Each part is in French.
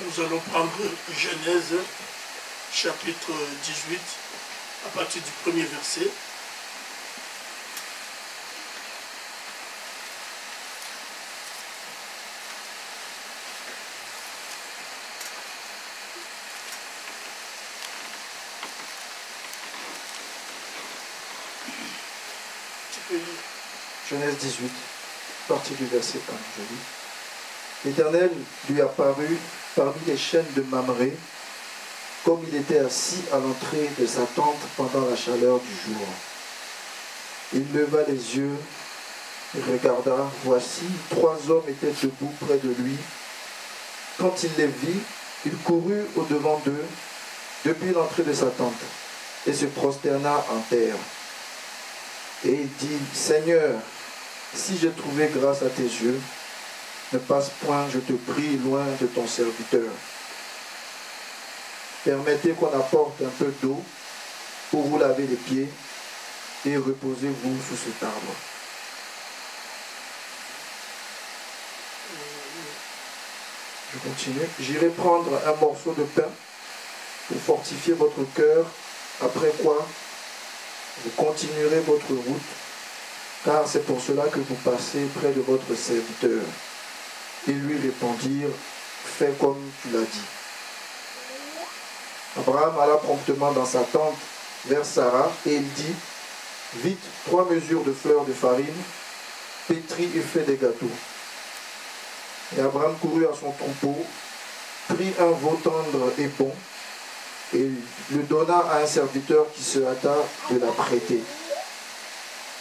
Nous allons prendre Genèse, chapitre 18, à partir du premier verset. Genèse 18, partie du verset 1, je lis. L'Éternel lui apparut parmi les chênes de Mamré, comme il était assis à l'entrée de sa tente pendant la chaleur du jour. Il leva les yeux et regarda. Voici, 3 hommes étaient debout près de lui. Quand il les vit, il courut au-devant d'eux depuis l'entrée de sa tente et se prosterna en terre. Et il dit, Seigneur, si j'ai trouvé grâce à tes yeux, ne passe point, je te prie, loin de ton serviteur. Permettez qu'on apporte un peu d'eau pour vous laver les pieds et reposez-vous sous cet arbre. Je continue. J'irai prendre un morceau de pain pour fortifier votre cœur, après quoi vous continuerez votre route, car c'est pour cela que vous passez près de votre serviteur. Ils lui répondirent, fais comme tu l'as dit. Abraham alla promptement dans sa tente vers Sarah et il dit, vite, 3 mesures de fleurs de farine, pétris et fais des gâteaux. Et Abraham courut à son troupeau, prit un veau tendre et bon, et le donna à un serviteur qui se hâta de la prêter.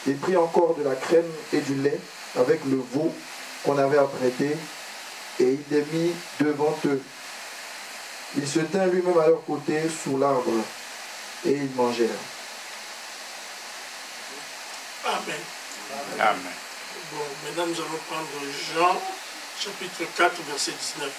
Il prit encore de la crème et du lait avec le veau qu'on avait apprêté, et il les mit devant eux. Il se tint lui-même à leur côté sous l'arbre, et ils mangèrent. Amen. Amen. Bon, maintenant nous allons prendre Jean, chapitre 4, verset 19.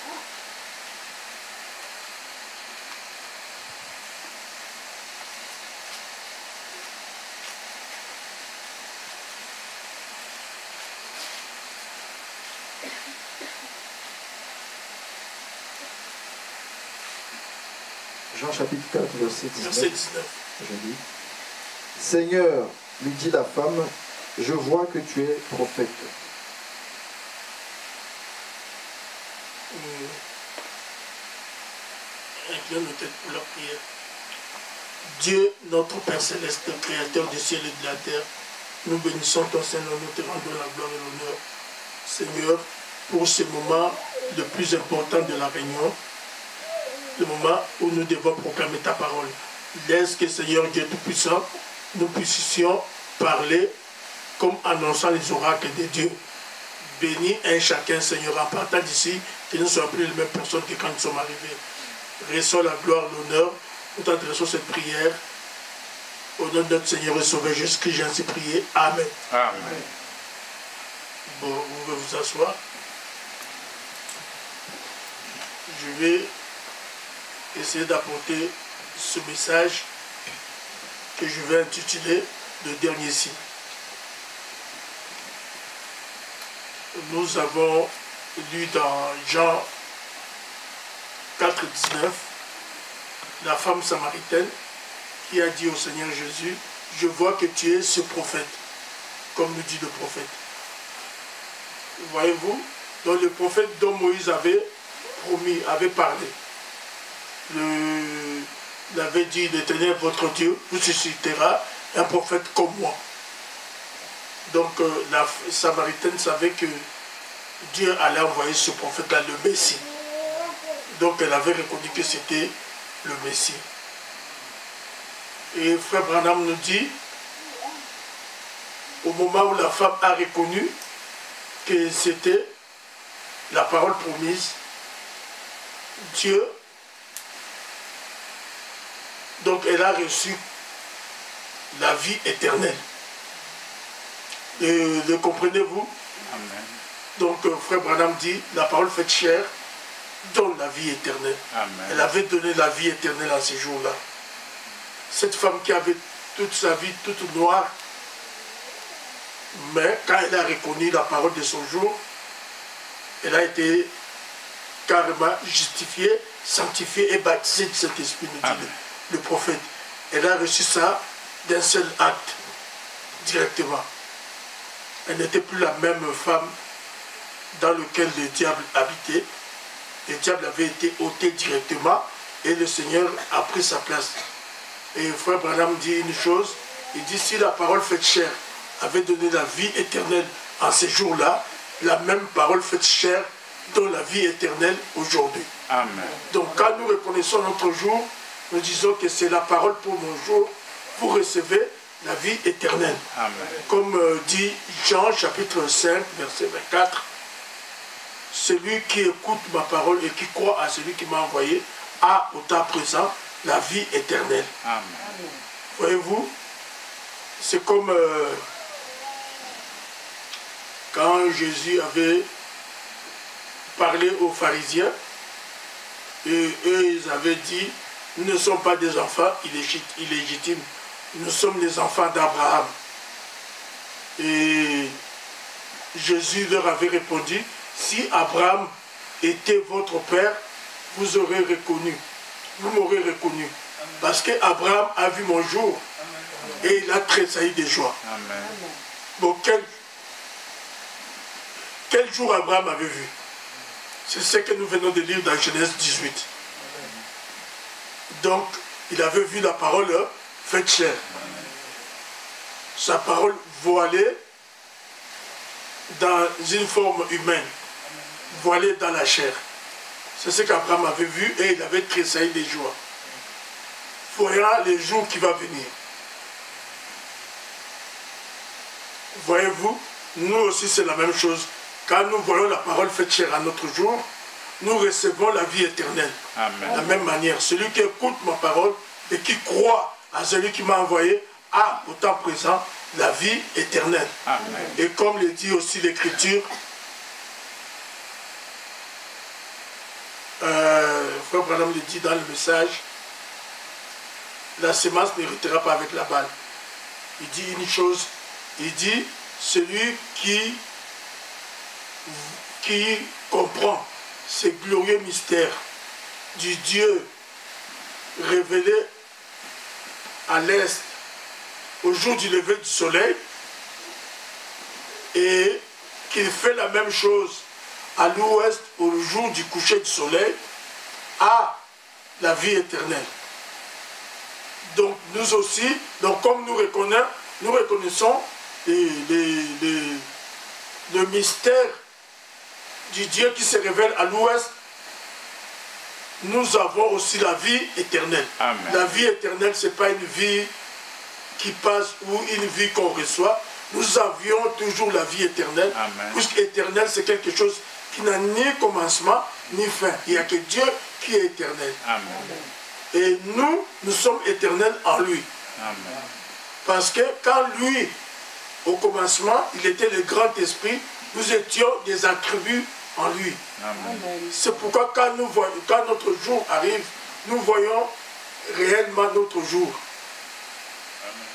Jean chapitre 4, verset 19. Verset 19. Je dis, Seigneur, lui dit la femme, je vois que tu es prophète. Incline nos têtes pour la prière. Dieu, notre Père Céleste, Créateur du ciel et de la terre, nous bénissons ton Seigneur, nous te rendons la gloire et l'honneur. Seigneur, pour ce moment le plus important de la réunion, le moment où nous devons proclamer ta parole. Laisse que, Seigneur Dieu Tout-Puissant, nous puissions parler comme annonçant les oracles de Dieu. Bénis un chacun, Seigneur, en partant d'ici, que nous ne soyons plus les mêmes personnes que quand nous sommes arrivés. Reçois la gloire, l'honneur. Nous t'adressons cette prière. Au nom de notre Seigneur et Sauveur Jésus-Christ, j'ai ainsi prié. Amen. Amen. Bon, vous pouvez vous asseoir. Je vais essayer d'apporter ce message que je vais intituler le dernier signe. Nous avons lu dans Jean 4, 19, la femme samaritaine qui a dit au Seigneur Jésus, je vois que tu es ce prophète, comme nous dit le prophète. Voyez-vous, donc le prophète dont Moïse avait promis, avait parlé. Il avait dit, l'Éternel votre Dieu vous suscitera un prophète comme moi. Donc la Samaritaine savait que Dieu allait envoyer ce prophète-là, le Messie. Donc elle avait reconnu que c'était le Messie. Et Frère Branham nous dit, au moment où la femme a reconnu que c'était la parole promise, Dieu, donc elle a reçu la vie éternelle. Le comprenez-vous? Amen. Donc Frère Branham dit, la parole faite chair donne la vie éternelle. Amen. Elle avait donné la vie éternelle à ces jours-là. Cette femme qui avait toute sa vie toute noire, mais quand elle a reconnu la parole de son jour, elle a été carrément justifiée, sanctifiée et baptisée de cet esprit, nous dit le prophète. Elle a reçu ça d'un seul acte, directement. Elle n'était plus la même femme dans laquelle le diable habitait. Le diable avait été ôté directement et le Seigneur a pris sa place. Et frère Branham dit une chose, il dit si la parole faite chair avait donné la vie éternelle en ces jours-là, la même parole faite chair donne la vie éternelle aujourd'hui. Amen. Donc quand nous reconnaissons notre jour, nous disons que c'est la parole pour mon jour, vous recevez la vie éternelle. Amen. Comme dit Jean chapitre 5, verset 24, celui qui écoute ma parole et qui croit à celui qui m'a envoyé a au temps présent la vie éternelle. Amen. Voyez-vous, c'est comme quand Jésus avait parlé aux pharisiens et eux ils avaient dit nous ne sommes pas des enfants illégitimes, nous sommes les enfants d'Abraham. Et Jésus leur avait répondu, si Abraham était votre père, vous aurez reconnu, vous m'aurez reconnu. Parce qu'Abraham a vu mon jour et il a tressailli de joie. Amen. Bon, quel jour Abraham avait vu? C'est ce que nous venons de lire dans Genèse 18. Donc, il avait vu la parole faite chair. Sa parole voilée dans une forme humaine, voilée dans la chair. C'est ce qu'Abraham avait vu et il avait tressailli de joie. Voyant les jours qui vont venir. Voyez-vous, nous aussi c'est la même chose. Quand nous voyons la parole faite chair à notre jour, nous recevons la vie éternelle. Amen. De la même manière, celui qui écoute ma parole et qui croit à celui qui m'a envoyé a au temps présent la vie éternelle. Amen. Et comme le dit aussi l'Écriture, frère Branham le dit dans le message, la semence n'héritera pas avec la balle. Il dit une chose, il dit celui qui comprend ces glorieux mystères du Dieu révélé à l'est au jour du lever du soleil et qu'il fait la même chose à l'ouest au jour du coucher du soleil a la vie éternelle. Donc nous aussi, donc comme nous reconnaissons le mystère du Dieu qui se révèle à l'ouest, nous avons aussi la vie éternelle. Amen. La vie éternelle, ce n'est pas une vie qui passe ou une vie qu'on reçoit. Nous avions toujours la vie éternelle. Amen. Puisque éternel, c'est quelque chose qui n'a ni commencement ni fin. Il n'y a que Dieu qui est éternel. Amen. Et nous sommes éternels en lui. Amen. Parce que quand lui, au commencement, il était le grand esprit, nous étions des attributs en lui. Amen. C'est pourquoi quand notre jour arrive, nous voyons réellement notre jour. Amen.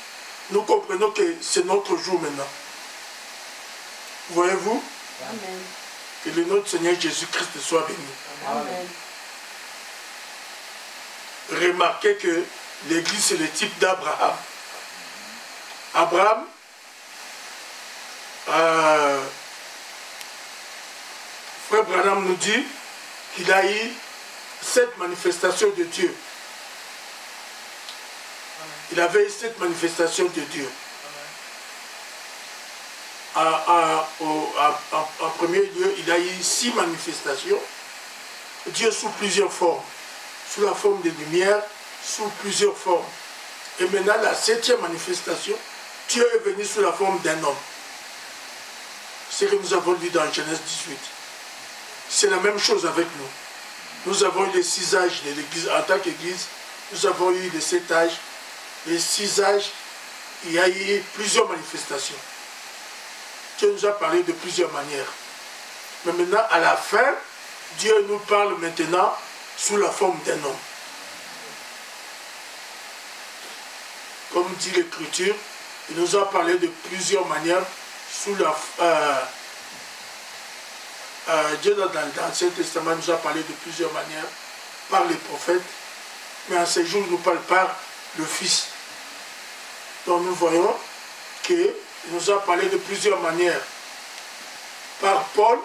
Nous comprenons que c'est notre jour maintenant. Voyez-vous? Amen. Que le nom de Seigneur Jésus-Christ soit béni. Amen. Remarquez que l'Église c'est le type d'Abraham. Abraham, frère Branham nous dit qu'il a eu cette manifestation de Dieu. Il avait eu cette manifestation de Dieu. En premier lieu, il a eu 6 manifestations. Dieu sous plusieurs formes. Sous la forme de lumière, sous plusieurs formes. Et maintenant, la 7e manifestation, Dieu est venu sous la forme d'un homme. C'est ce que nous avons lu dans Genèse 18. C'est la même chose avec nous. Nous avons eu les 6 âges de l'Église. En tant qu'Église, nous avons eu les 7 âges. Les 6 âges, il y a eu plusieurs manifestations. Dieu nous a parlé de plusieurs manières. Mais maintenant, à la fin, Dieu nous parle maintenant sous la forme d'un homme. Comme dit l'Écriture, il nous a parlé de plusieurs manières sous la Dieu dans l'Ancien Testament nous a parlé de plusieurs manières par les prophètes, mais en ces jours il nous parle par le Fils. Donc nous voyons qu'il nous a parlé de plusieurs manières, par Paul,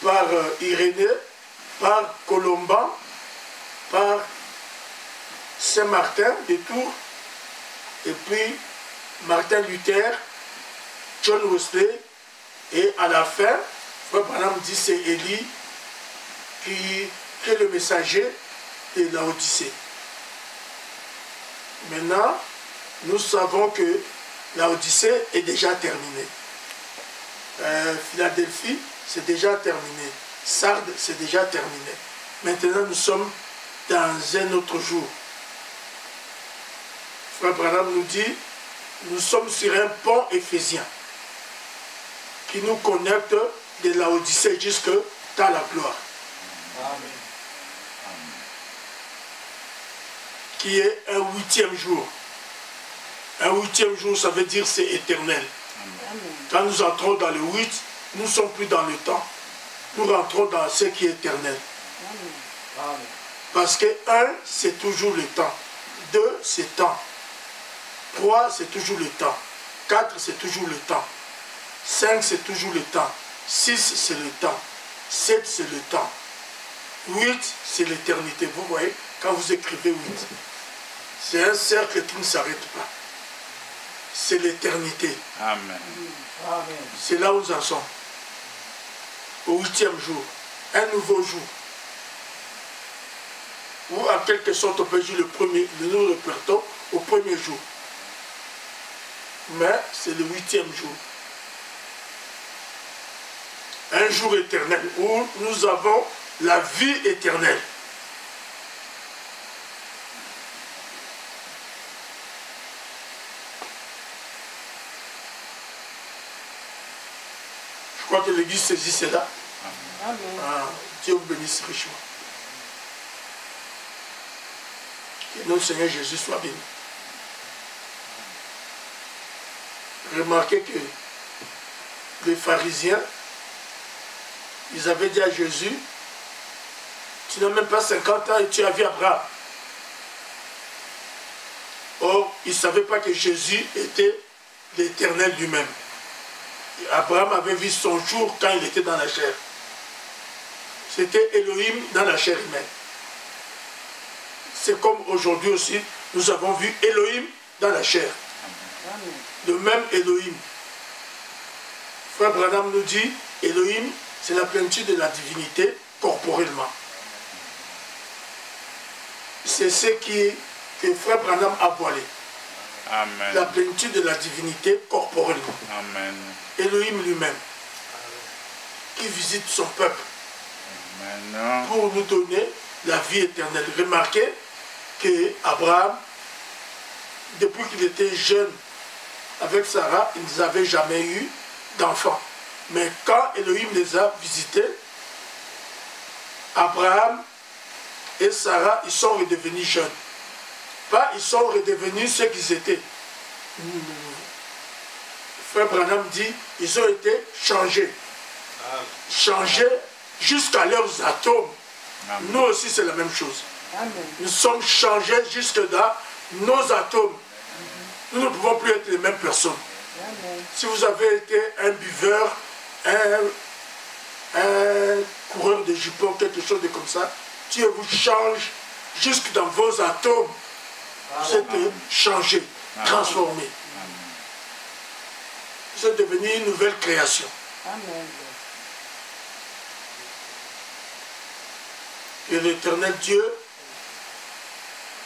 par Irénée, par Colomban, par Saint-Martin de Tours, et puis Martin Luther, John Wesley, et à la fin, Frère Branham dit c'est Élie qui est le messager de Laodicée. Maintenant, nous savons que Laodicée est déjà terminée. Philadelphie, c'est déjà terminé. Sardes, c'est déjà terminé. Maintenant, nous sommes dans un autre jour. Frère Branham nous dit, nous sommes sur un pont éphésien qui nous connecte de Laodicée jusque dans la gloire. Amen. Qui est un 8e jour. Un 8e jour, ça veut dire c'est éternel. Amen. Quand nous entrons dans le 8, nous ne sommes plus dans le temps. Nous rentrons dans ce qui est éternel. Amen. Amen. Parce que 1, c'est toujours le temps. 2, c'est temps. 3, c'est toujours le temps. 4, c'est toujours le temps. 5, c'est toujours le temps. 6, c'est le temps. 7, c'est le temps. 8, c'est l'éternité. Vous voyez, quand vous écrivez 8, c'est un cercle qui ne s'arrête pas. C'est l'éternité. Amen. Amen. C'est là où nous en sommes. Au 8e jour. Un nouveau jour. Ou en quelque sorte, on peut dire nous repartons au premier jour. Mais c'est le 8e jour. Un jour éternel où nous avons la vie éternelle. Je crois que l'Église saisit cela. Amen. Ah, Dieu vous bénisse richement. Que notre Seigneur Jésus soit béni. Remarquez que les pharisiens, ils avaient dit à Jésus, tu n'as même pas 50 ans et tu as vu Abraham. Or, ils ne savaient pas que Jésus était l'Éternel lui-même. Abraham avait vu son jour quand il était dans la chair. C'était Elohim dans la chair humaine. C'est comme aujourd'hui aussi, nous avons vu Elohim dans la chair. Amen. Le même Elohim. Frère Branham nous dit, Elohim, c'est la plénitude de la divinité corporellement. C'est ce que Frère Branham a voilé. Amen. La plénitude de la divinité corporellement. Amen. Elohim lui-même, qui visite son peuple Amen. pour nous donner la vie éternelle. Remarquez que Abraham, depuis qu'il était jeune avec Sarah, ils n'avaient jamais eu d'enfants. Mais quand Elohim les a visités, Abraham et Sarah, ils sont redevenus jeunes. Pas ils sont redevenus ce qu'ils étaient. Frère Branham dit, ils ont été changés. Changés jusqu'à leurs atomes. Amen. Nous aussi, c'est la même chose. Amen. Nous sommes changés jusque dans nos atomes. Nous ne pouvons plus être les mêmes personnes. Amen. Si vous avez été un buveur, un coureur de jupons, quelque chose de comme ça, Dieu vous change jusque dans vos atomes. Vous êtes changés, transformés. Vous êtes devenus une nouvelle création. Amen. Que l'Éternel Dieu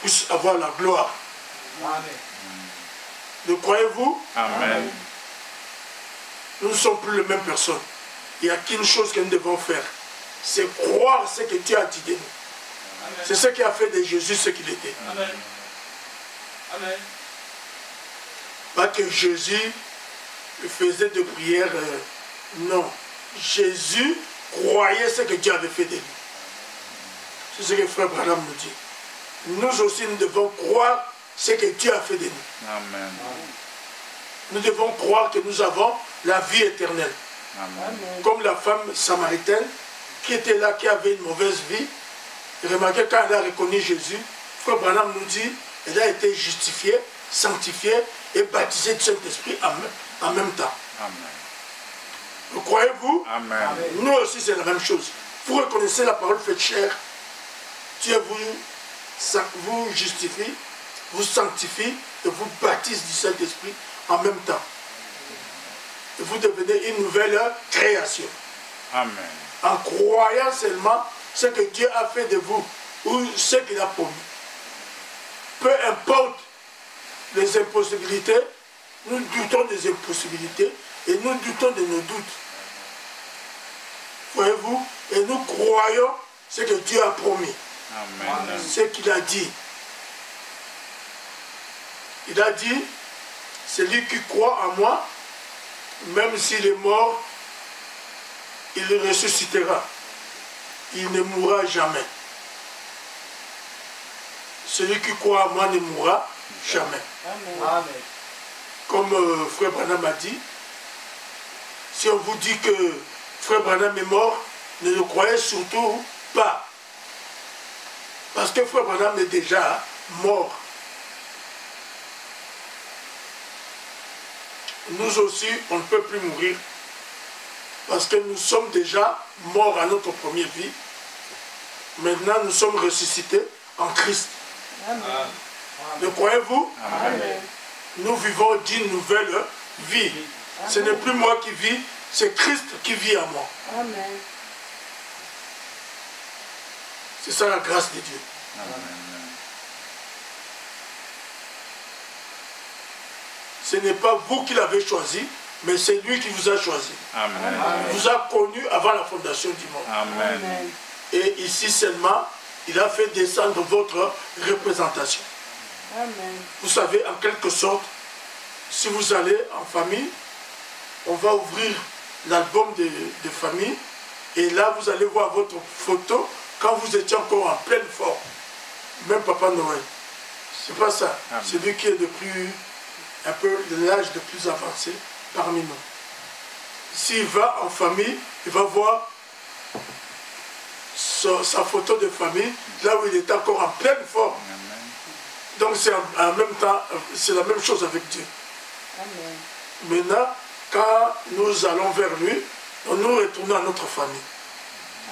puisse avoir la gloire. Amen. Le croyez-vous? Amen. Nous ne sommes plus les mêmes personnes. Il n'y a qu'une chose que nous devons faire. C'est croire ce que Dieu a dit de nous. C'est ce qui a fait de Jésus ce qu'il était. Amen. Amen. Pas que Jésus faisait de prières. Non. Jésus croyait ce que Dieu avait fait de lui. C'est ce que Frère Branham nous dit. Nous aussi, nous devons croire ce que Dieu a fait de nous. Amen. Nous devons croire que nous avons la vie éternelle. Amen. Comme la femme samaritaine qui était là, qui avait une mauvaise vie. Remarquez, quand elle a reconnu Jésus, Frère Branham nous dit, elle a été justifiée, sanctifiée et baptisée du Saint-Esprit en même temps. Amen. Vous croyez-vous? Amen. Nous aussi, c'est la même chose. Vous reconnaissez la parole faite chair. Dieu vous justifie, vous sanctifie et vous baptise du Saint-Esprit en même temps. Et vous devenez une nouvelle création. Amen. En croyant seulement ce que Dieu a fait de vous ou ce qu'il a promis. Peu importe les impossibilités, nous doutons des impossibilités et nous doutons de nos doutes. Voyez-vous? Et nous croyons ce que Dieu a promis. Amen. Ce qu'il a dit. Il a dit, celui qui croit en moi, même s'il est mort, il ressuscitera. Il ne mourra jamais. Celui qui croit en moi ne mourra jamais. Amen. Comme Frère Branham a dit, si on vous dit que Frère Branham est mort, ne le croyez surtout pas. Parce que Frère Branham est déjà mort. Nous aussi, on ne peut plus mourir. Parce que nous sommes déjà morts à notre première vie. Maintenant, nous sommes ressuscités en Christ. Amen. Le croyez-vous? Amen. Nous vivons d'une nouvelle vie. Ce n'est plus moi qui vis, c'est Christ qui vit en moi. Amen. C'est ça la grâce de Dieu. Amen. Ce n'est pas vous qui l'avez choisi, mais c'est lui qui vous a choisi. Amen. Il vous a connu avant la fondation du monde. Amen. Amen. Et ici seulement, il a fait descendre votre représentation. Amen. Vous savez, en quelque sorte, si vous allez en famille, on va ouvrir l'album de famille et là, vous allez voir votre photo quand vous étiez encore en pleine forme. Même Papa Noël. C'est pas ça. Amen. C'est lui qui est un peu de l'âge le plus avancé parmi nous. S'il va en famille, il va voir sa photo de famille, là où il est encore en pleine forme. Amen. Donc c'est en même temps, c'est la même chose avec Dieu. Amen. Maintenant, quand nous allons vers lui, nous retournons à notre famille.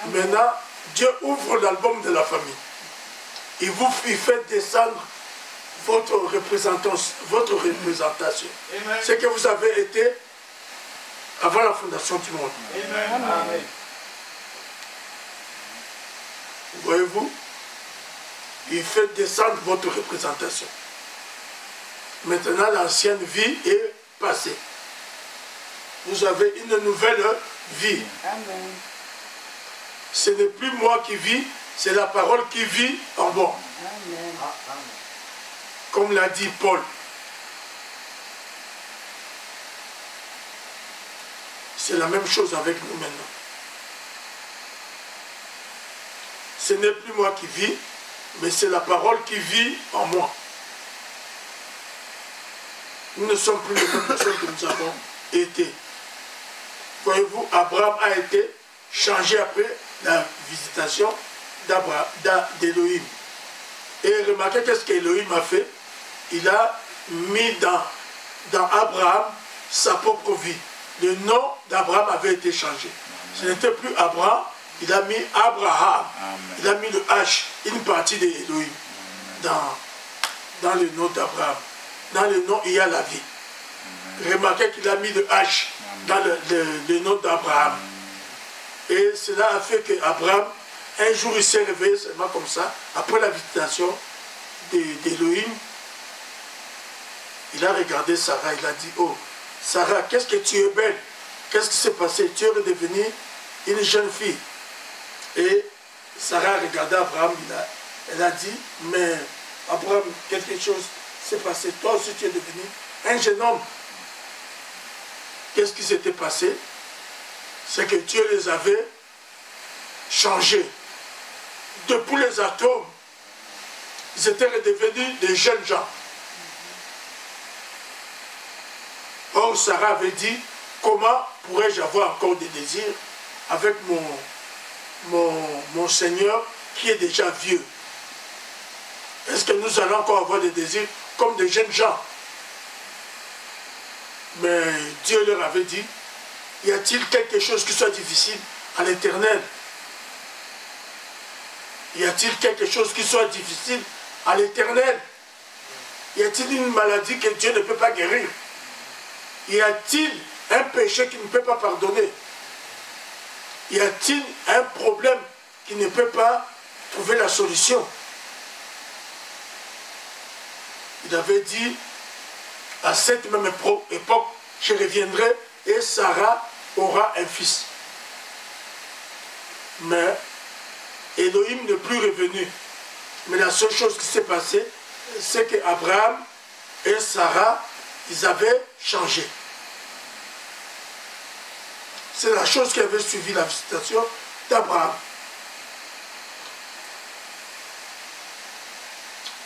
Maintenant, Dieu ouvre l'album de la famille. Il fait descendre votre représentation. Amen. Ce que vous avez été avant la fondation du monde. Amen. Voyez-vous? Il fait descendre votre représentation. Maintenant, l'ancienne vie est passée. Vous avez une nouvelle vie. Amen. Ce n'est plus moi qui vis, c'est la parole qui vit en moi. Amen. Comme l'a dit Paul. C'est la même chose avec nous maintenant. Ce n'est plus moi qui vis, mais c'est la parole qui vit en moi. Nous ne sommes plus les mêmes personnes que nous avons été. Voyez-vous, Abraham a été changé après la visitation d'Élohim. Et remarquez qu'est-ce qu'Élohim a fait. Il a mis dans Abraham sa propre vie. Le nom d'Abraham avait été changé. Ce n'était plus Abraham, il a mis Abraham. Amen. Il a mis le H, une partie d'Élohim, dans le nom d'Abraham. Dans le nom, il y a la vie. Remarquez qu'il a mis le H dans le nom d'Abraham. Et cela a fait qu'Abraham, un jour, il s'est réveillé seulement comme ça, après la visitation d'Élohim. Il a regardé Sarah, il a dit, oh, Sarah, qu'est-ce que tu es belle? Qu'est-ce qui s'est passé? Tu es redevenue une jeune fille. Et Sarah a regardé Abraham, elle a dit, mais Abraham, quelque chose s'est passé. Toi aussi, tu es devenu un jeune homme. Qu'est-ce qui s'était passé? C'est que Dieu les avait changés. Depuis les atomes, ils étaient redevenus des jeunes gens. Or, Sarah avait dit, comment pourrais-je avoir encore des désirs avec mon Seigneur qui est déjà vieux? Est-ce que nous allons encore avoir des désirs comme des jeunes gens? Mais Dieu leur avait dit, y a-t-il quelque chose qui soit difficile à l'Éternel? Y a-t-il quelque chose qui soit difficile à l'Éternel? Y a-t-il une maladie que Dieu ne peut pas guérir? Y a-t-il un péché qui ne peut pas pardonner? Y a-t-il un problème qui ne peut pas trouver la solution? Il avait dit, à cette même époque, je reviendrai et Sarah aura un fils. Mais Elohim n'est plus revenu. Mais la seule chose qui s'est passée, c'est qu'Abraham et Sarah, ils avaient changé. C'est la chose qui avait suivi la visitation d'Abraham.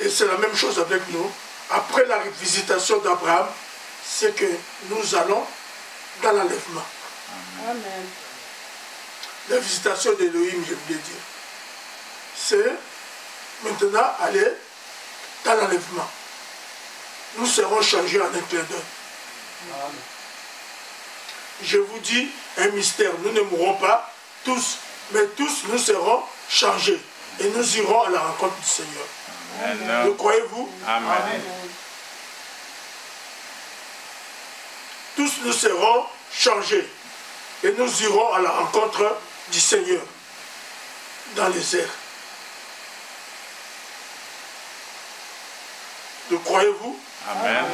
Et c'est la même chose avec nous. Après la visitation d'Abraham, c'est que nous allons dans l'enlèvement. Amen. La visitation d'Elohim, je voulais dire, c'est maintenant aller dans l'enlèvement. Nous serons changés en un clin d'œil. Je vous dis un mystère, nous ne mourrons pas tous, mais tous nous serons changés et nous irons à la rencontre du Seigneur. Amen. Le croyez-vous? Amen. Tous nous serons changés et nous irons à la rencontre du Seigneur dans les airs. Le croyez-vous? Amen.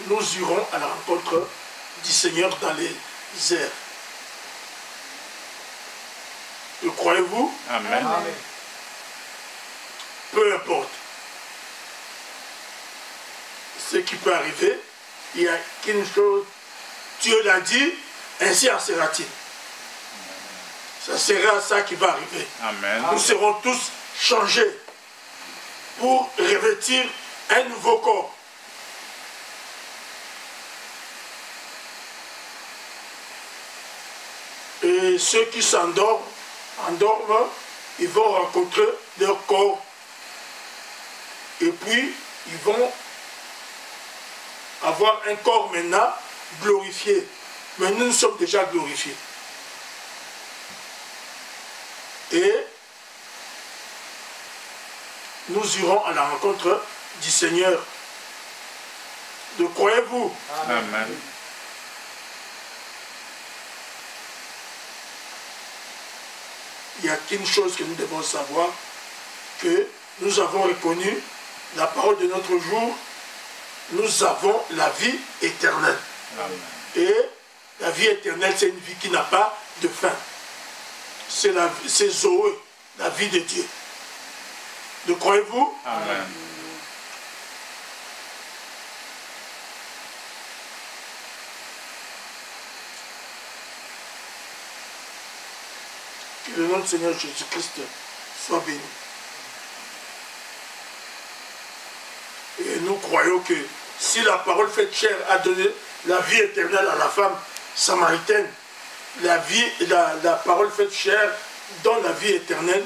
Nous irons à la rencontre du Seigneur dans les airs. Le croyez-vous? Amen. Peu importe ce qui peut arriver, il y a qu'une chose, Dieu l'a dit, ainsi en sera-t-il. Ça sera ça qui va arriver. Amen. Nous serons tous changés pour revêtir un nouveau corps. Et ceux qui s'endorment, ils vont rencontrer leur corps. Et puis, ils vont avoir un corps maintenant glorifié. Mais nous sommes déjà glorifiés. Et nous irons à la rencontre du Seigneur. Le croyez-vous? Amen. Il n'y a qu'une chose que nous devons savoir, que nous avons reconnu la parole de notre jour, nous avons la vie éternelle. Amen. Et la vie éternelle, c'est une vie qui n'a pas de fin. C'est Zoé, la vie de Dieu. Le croyez-vous? Amen. Que le nom du Seigneur Jésus-Christ soit béni. Et nous croyons que si la parole faite chair a donné la vie éternelle à la femme samaritaine, la parole faite chair donne la vie éternelle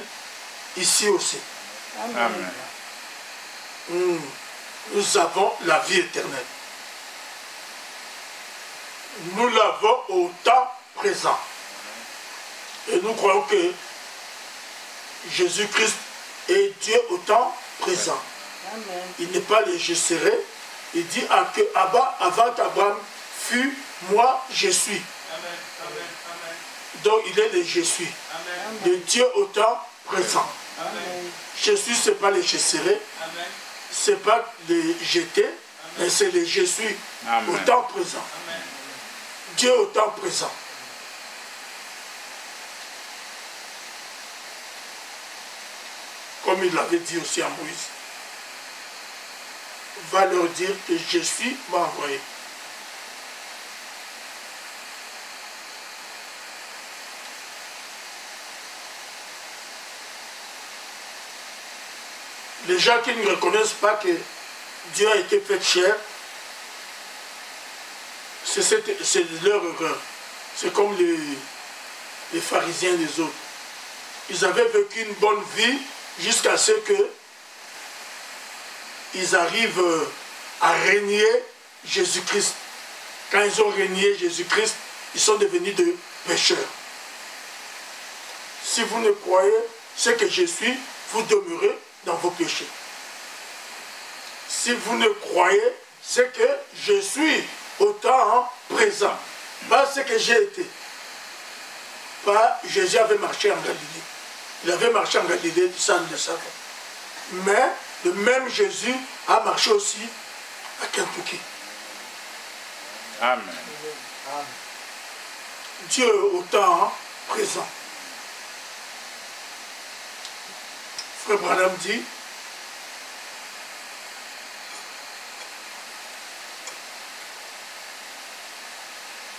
ici aussi. Amen. Nous avons la vie éternelle. Nous l'avons au temps présent. Et nous croyons que Jésus-Christ est Dieu au temps présent. Amen. Il n'est pas le je serai. Il dit que avant qu'Abraham fût, moi je suis. Donc il est le je suis. Amen. De Dieu au temps présent. Je suis, ce n'est pas les je serai. Ce n'est pas les j'étais, mais c'est les je suis. Au temps présent. Dieu au temps présent. Comme il l'avait dit aussi à Moïse. Va leur dire que je suis m'a envoyé. Les gens qui ne reconnaissent pas que Dieu a été fait chair, c'est leur erreur. C'est comme les pharisiens et les autres. Ils avaient vécu une bonne vie jusqu'à ce que ils arrivent à régner Jésus-Christ. Quand ils ont régné Jésus-Christ, ils sont devenus des pécheurs. Si vous ne croyez ce que je suis, vous demeurez dans vos péchés. Si vous ne croyez ce que je suis au temps présent, pas ce que j'ai été. Pas Jésus avait marché en Galilée. Il avait marché en Galilée, ça nous le savons. Mais le même Jésus a marché aussi à Kentucky. Amen. Dieu au temps présent. Frère Branham dit,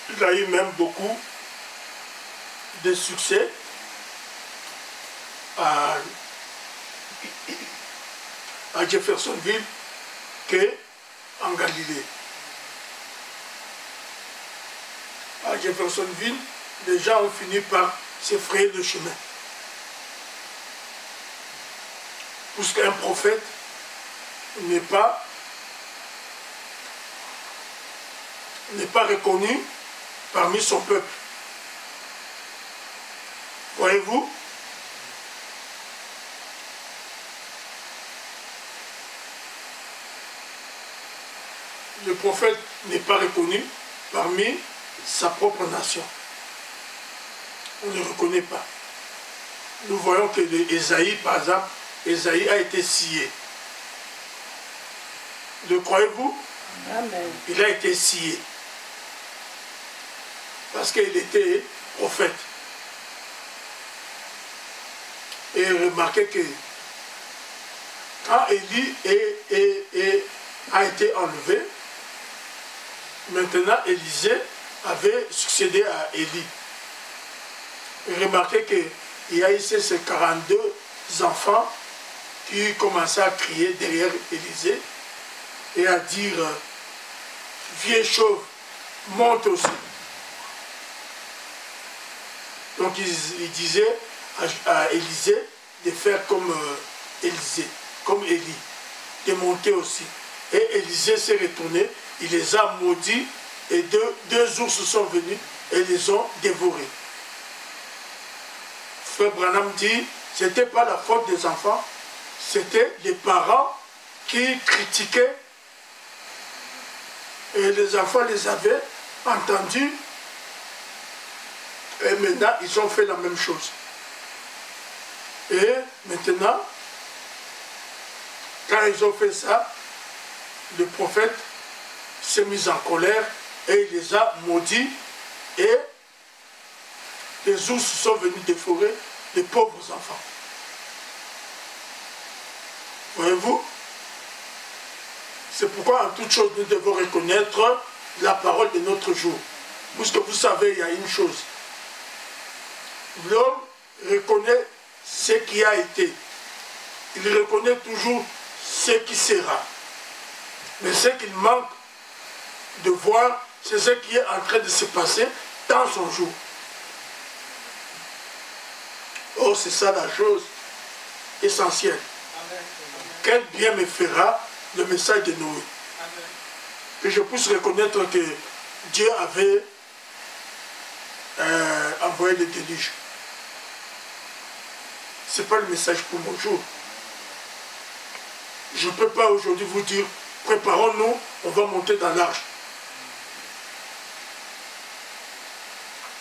il a eu même beaucoup de succès à Jeffersonville qu'en Galilée. À Jeffersonville, les gens ont fini par se frayer le chemin. Puisqu'un prophète n'est pas reconnu parmi son peuple. Voyez-vous? Le prophète n'est pas reconnu parmi sa propre nation. On ne le reconnaît pas. Nous voyons que Ésaïe, par exemple, Ésaïe a été scié. Le croyez-vous? Amen. Il a été scié. Parce qu'il était prophète. Et remarquez que quand Élie a été enlevé, maintenant Élisée avait succédé à Élie. Et remarquez qu'il y a ici ces 42 enfants qui commençaient à crier derrière Élisée et à dire vieux chauve, monte aussi. Donc il disait à Élisée de faire comme Élisée, comme Élie, de monter aussi. Et Élisée s'est retourné, il les a maudits et deux ours sont venus et les ont dévorés. Frère Branham dit, ce n'était pas la faute des enfants, c'était les parents qui critiquaient et les enfants les avaient entendus et maintenant ils ont fait la même chose. Et maintenant, quand ils ont fait ça, le prophète s'est mis en colère et il les a maudits et les ours sont venus dévorer les pauvres enfants. Voyez-vous? C'est pourquoi en toute chose nous devons reconnaître la parole de notre jour. Puisque vous savez, il y a une chose. L'homme reconnaît ce qui a été. Il reconnaît toujours ce qui sera. Mais ce qu'il manque de voir, c'est ce qui est en train de se passer dans son jour. Oh, c'est ça la chose essentielle. Amen. Quel bien me fera le message de Noé. Amen. Que je puisse reconnaître que Dieu avait envoyé le déluge. Ce n'est pas le message pour mon jour. Je ne peux pas aujourd'hui vous dire, préparons-nous, on va monter dans l'arche.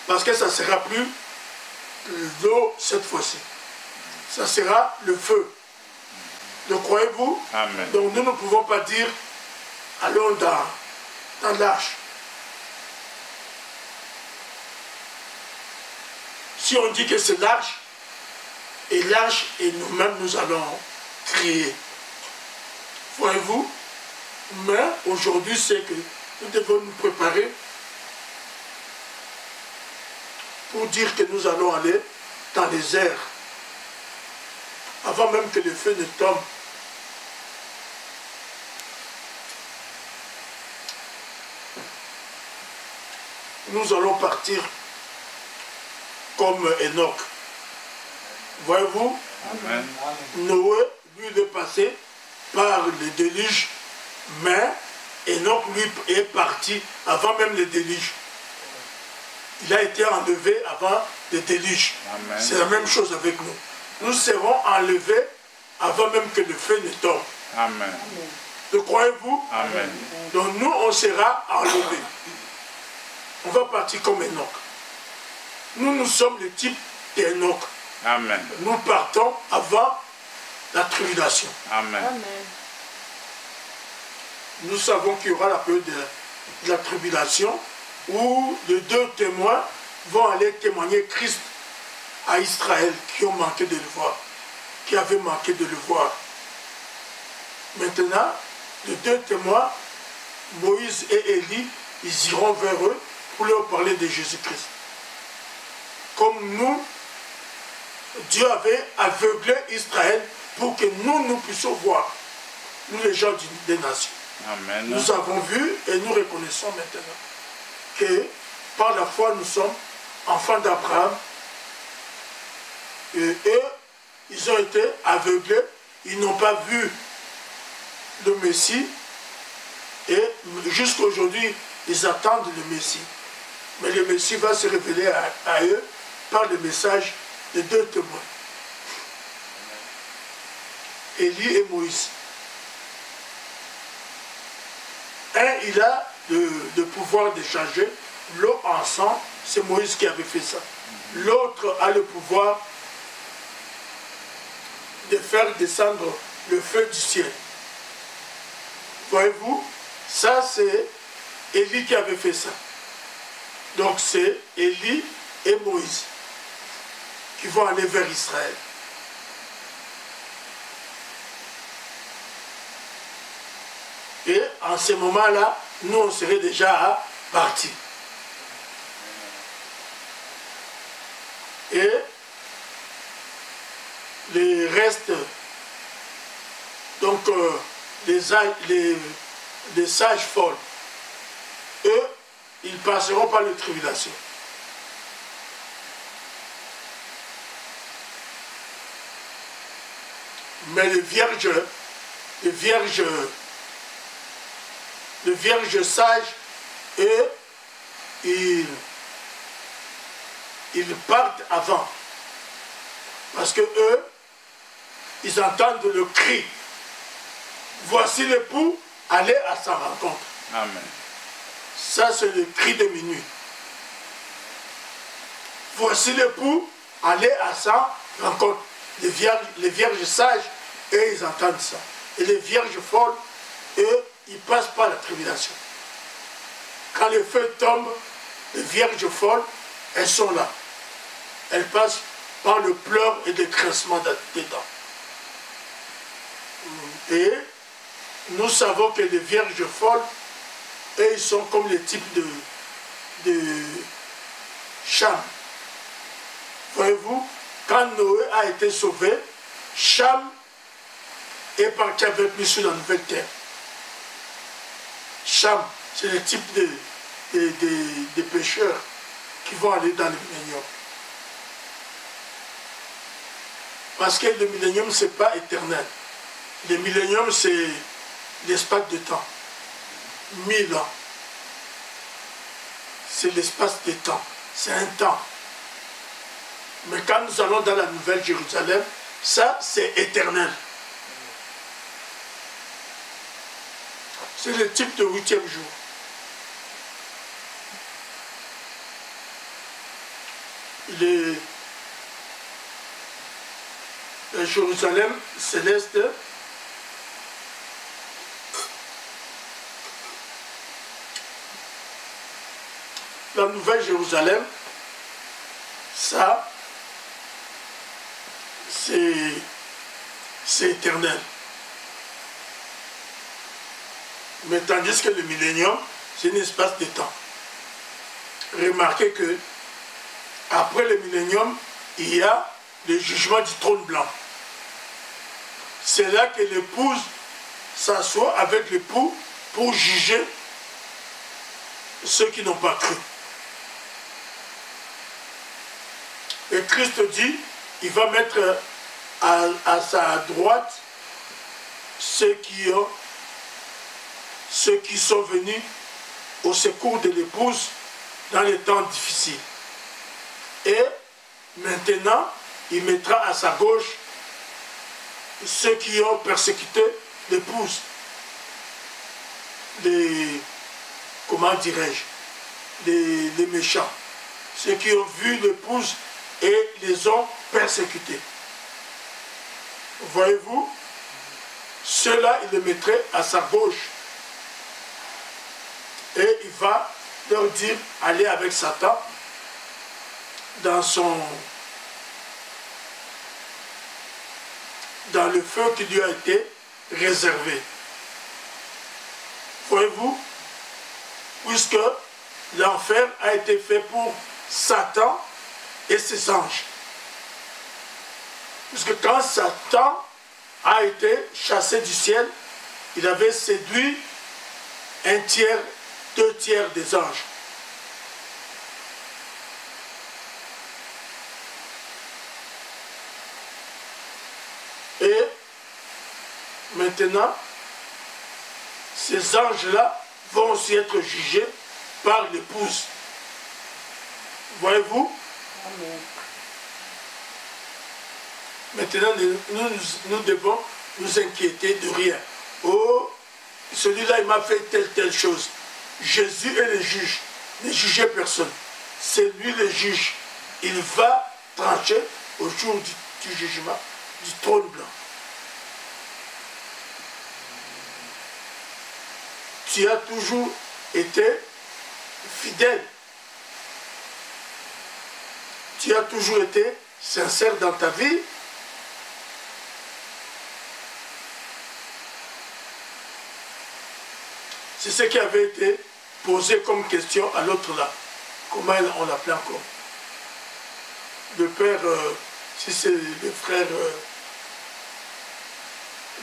Parce que ça ne sera plus l'eau cette fois-ci. ça sera le feu. Le croyez-vous? Amen. Donc nous ne pouvons pas dire, allons dans l'arche. Si on dit que c'est l'arche, et nous-mêmes nous allons crier. Voyez-vous? Mais aujourd'hui, c'est que nous devons nous préparer pour dire que nous allons aller dans les airs. Avant même que le feu ne tombe. Nous allons partir comme Enoch. Voyez-vous? Amen. Noé, lui, il est passé par le déluge, mais Enoch, lui, est parti avant même le déluge. Il a été enlevé avant le déluge. C'est la même chose avec nous. Nous serons enlevés avant même que le feu ne tombe. Amen. Le croyez-vous? Amen. Donc nous, on sera enlevés. On va partir comme Enoch. Nous sommes le type d'Enoch. Amen. Nous partons avant la tribulation. Amen. Amen. Nous savons qu'il y aura la période de la tribulation où les deux témoins vont aller témoigner Christ à Israël qui ont manqué de le voir, qui avaient manqué de le voir. Maintenant, les deux témoins, Moïse et Élie, ils iront vers eux pour leur parler de Jésus-Christ. Comme nous, Dieu avait aveuglé Israël pour que nous puissions voir, nous les gens des nations. Amen. Nous avons vu et nous reconnaissons maintenant que par la foi nous sommes enfants d'Abraham. Et eux, ils ont été aveuglés, ils n'ont pas vu le Messie et jusqu'à aujourd'hui, ils attendent le Messie. Mais le Messie va se révéler à eux par le message de deux témoins. Élie et Moïse. Un, il a le pouvoir de changer l'eau en sang, c'est Moïse qui avait fait ça. L'autre a le pouvoir de faire descendre le feu du ciel. Voyez-vous, ça c'est Élie qui avait fait ça. Donc c'est Élie et Moïse qui vont aller vers Israël. Et en ce moment-là, nous on serait déjà partis. Et les restes, donc les sages folles, eux, ils passeront par les tribulations. Mais les vierges sages, eux, ils partent avant. Parce que eux, ils entendent le cri. Voici l'époux, allez à sa rencontre. Amen. Ça, c'est le cri de minuit. Voici l'époux, allez à sa rencontre. Les vierges sages, eux, ils entendent ça. Et les vierges folles, eux, ils passent par la tribulation. Quand le feu tombe, les vierges folles, elles sont là. Elles passent par le pleur et le grincement des dents. Et nous savons que les vierges folles, eux, ils sont comme les types de Cham. Voyez-vous, quand Noé a été sauvé, Cham est parti avec lui sur la nouvelle terre. Cham, c'est le type de pêcheurs qui vont aller dans le millénium. Parce que le millénium, ce n'est pas éternel. Le millénium, c'est l'espace de temps. 1000 ans. C'est l'espace de temps. C'est un temps. Mais quand nous allons dans la Nouvelle Jérusalem, ça, c'est éternel. C'est le type de 8e jour. Jérusalem céleste. La nouvelle Jérusalem, ça, c'est éternel. Mais tandis que le millénium, c'est un espace de temps. Remarquez que après le millénium, il y a le jugement du trône blanc. C'est là que l'épouse s'assoit avec l'époux pour juger ceux qui n'ont pas cru. Et Christ dit, il va mettre à sa droite ceux qui sont venus au secours de l'épouse dans les temps difficiles. Et maintenant, il mettra à sa gauche ceux qui ont persécuté l'épouse. Comment dirais-je, les méchants. Ceux qui ont vu l'épouse et les ont persécutés. Voyez-vous, ceux-là, il les mettrait à sa gauche. Et il va leur dire, allez avec Satan dans le feu qui lui a été réservé. Voyez-vous, puisque l'enfer a été fait pour Satan et ses anges. Puisque quand Satan a été chassé du ciel, il avait séduit 1/3, 2/3 des anges. Et maintenant, ces anges-là vont aussi être jugés par l'épouse. Voyez-vous? Amen. Maintenant, nous devons nous inquiéter de rien. Oh, celui-là, il m'a fait telle chose. Jésus est le juge. Ne jugez personne. C'est lui le juge. Il va trancher au jour du jugement du trône blanc. Tu as toujours été fidèle. Tu as toujours été sincère dans ta vie. C'est ce qui avait été posé comme question à l'autre là. Comment on l'appelait encore? Le père, si c'est le frère,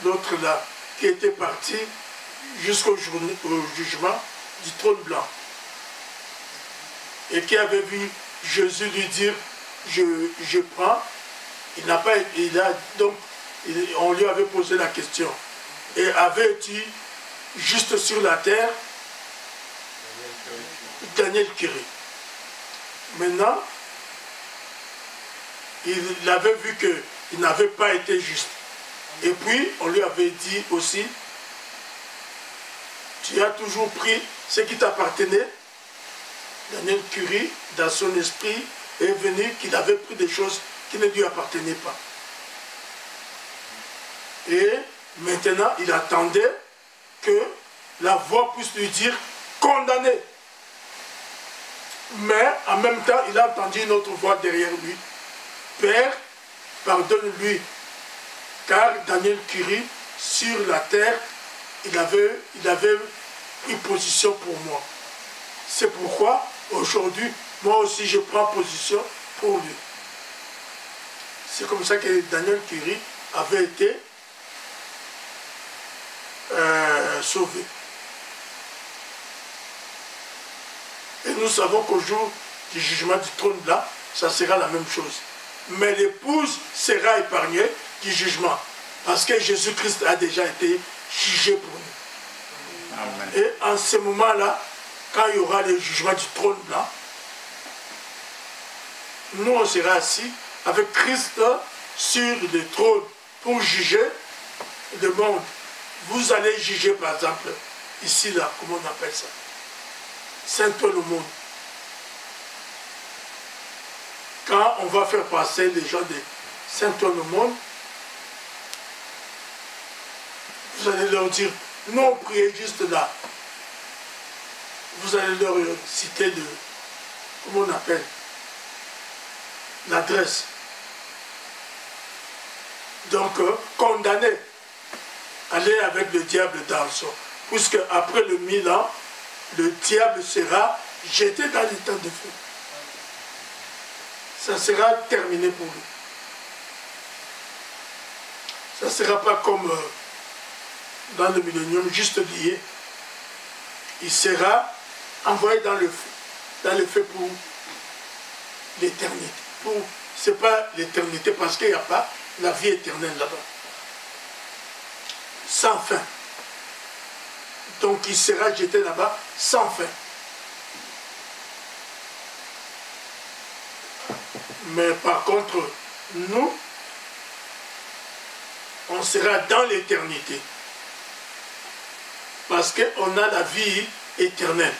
l'autre là, qui était parti jusqu'au jugement du trône blanc. Et qui avait vu Jésus lui dire, je prends. Il n'a pas, donc, on lui avait posé la question. Et avait-il juste sur la terre, Daniel Curie. Maintenant, il avait vu qu'il n'avait pas été juste. Et puis, on lui avait dit aussi, tu as toujours pris ce qui t'appartenait. Daniel Curie, dans son esprit, est venu qu'il avait pris des choses qui ne lui appartenaient pas. Et maintenant, il attendait que la voix puisse lui dire condamné. Mais en même temps, il a entendu une autre voix derrière lui. Père, pardonne-lui. Car Daniel Curie, sur la terre, il avait pris position pour moi. C'est pourquoi, aujourd'hui, moi aussi, je prends position pour lui. C'est comme ça que Daniel Curie avait été sauvé. Et nous savons qu'au jour du jugement du trône là, ça sera la même chose. Mais l'épouse sera épargnée du jugement. Parce que Jésus-Christ a déjà été jugé pour nous. Amen. Et en ce moment-là, quand il y aura le jugement du trône blanc, nous on sera assis avec Christ sur le trône pour juger le monde. Vous allez juger par exemple, ici là, comment on appelle ça? Saint-Ouen au monde. Quand on va faire passer les gens de Saint-Ouen au monde, vous allez leur dire, non, priez juste là. Vous allez leur citer de, comment on appelle, l'adresse. Donc, condamné, aller avec le diable dans son. Puisque après le 1000 ans, le diable sera jeté dans l'état de feu. Ça sera terminé pour lui. Ça ne sera pas comme dans le millénium, juste lié. Il sera envoyé dans le feu pour l'éternité. Ce n'est pas l'éternité parce qu'il n'y a pas la vie éternelle là-bas. Sans fin. Donc il sera jeté là-bas sans fin. Mais par contre, nous, on sera dans l'éternité. Parce qu'on a la vie éternelle.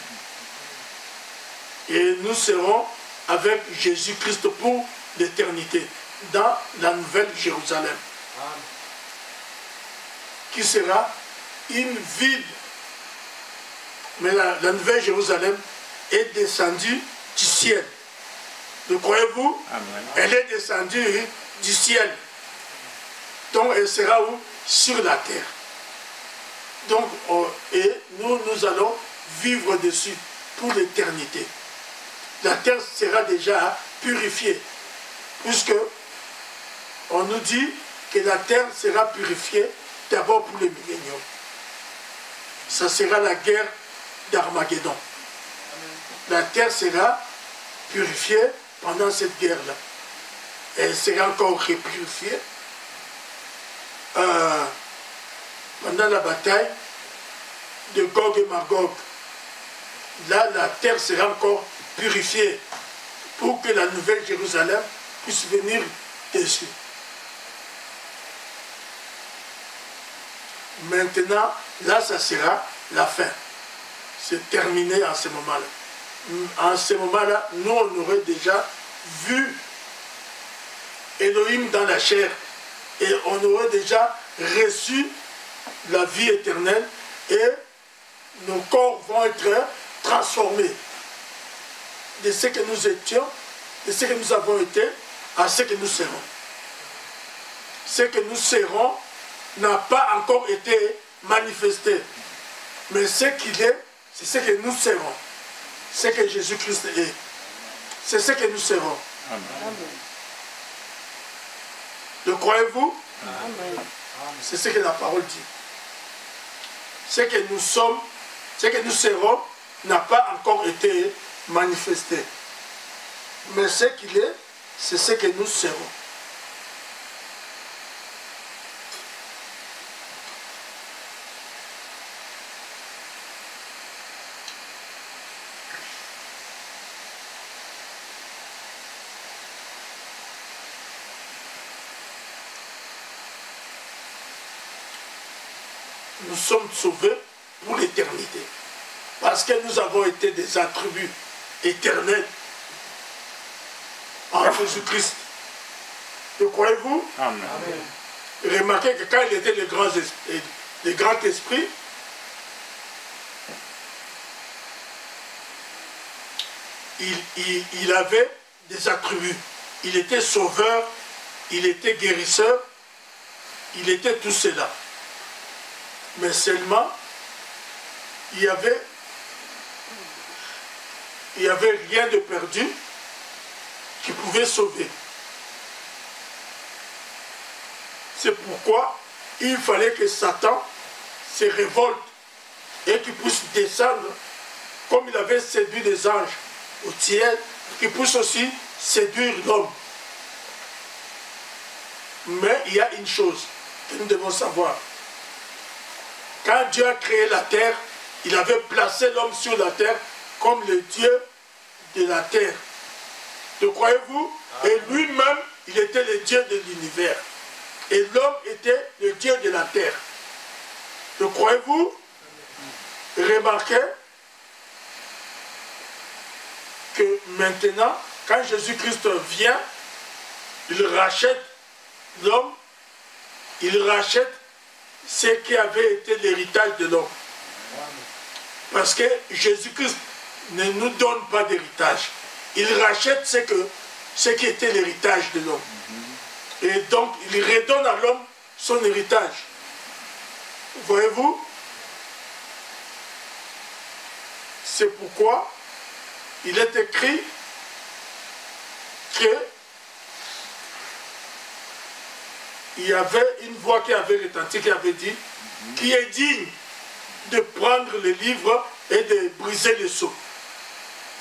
Et nous serons avec Jésus-Christ pour l'éternité, dans la nouvelle Jérusalem. Qui sera une ville. Mais la nouvelle Jérusalem est descendue du ciel. Le croyez-vous? Elle est descendue du ciel. Donc elle sera où? Sur la terre. Donc, et nous allons vivre dessus pour l'éternité. La terre sera déjà purifiée. Puisque on nous dit que la terre sera purifiée d'abord pour le millénium. Ça sera la guerre d'Armageddon. La terre sera purifiée pendant cette guerre-là. Elle sera encore repurifiée pendant la bataille de Gog et Magog. Là, la terre sera encore purifiée pour que la nouvelle Jérusalem puisse venir dessus. Maintenant, là, ça sera la fin. C'est terminé en ce moment-là. En ce moment-là, nous, on aurait déjà vu Elohim dans la chair et on aurait déjà reçu la vie éternelle et nos corps vont être transformés de ce que nous étions, de ce que nous avons été, à ce que nous serons. Ce que nous serons n'a pas encore été manifesté. Mais ce qu'il est, c'est ce que nous serons. Ce que Jésus-Christ est. C'est ce que nous serons. Amen. Le croyez-vous? Amen. C'est ce que la parole dit. Ce que nous sommes, ce que nous serons, n'a pas encore été manifesté. Mais ce qu'il est, c'est ce que nous serons. Nous sommes sauvés pour l'éternité. Parce que nous avons été des attributs éternels en Jésus-Christ. Le croyez-vous? Amen. Remarquez que quand il était le grand esprit, il avait des attributs. Il était sauveur, il était guérisseur, il était tout cela. Mais seulement, il y avait rien de perdu qui pouvait sauver. C'est pourquoi il fallait que Satan se révolte et qu'il puisse descendre, comme il avait séduit les anges au ciel, qu'il puisse aussi séduire l'homme. Mais il y a une chose que nous devons savoir. Quand Dieu a créé la terre, il avait placé l'homme sur la terre comme le Dieu de la terre. Le croyez-vous? Et lui-même, il était le Dieu de l'univers. Et l'homme était le Dieu de la terre. Le croyez-vous? Remarquez que maintenant, quand Jésus-Christ vient, il rachète l'homme, il rachète ce qui avait été l'héritage de l'homme. Parce que Jésus-Christ ne nous donne pas d'héritage. Il rachète ce qui était l'héritage de l'homme. Et donc, il redonne à l'homme son héritage. Voyez-vous? C'est pourquoi il est écrit que il y avait une voix qui avait retenti, qui avait dit, qui est digne de prendre le livre et de briser le sceau.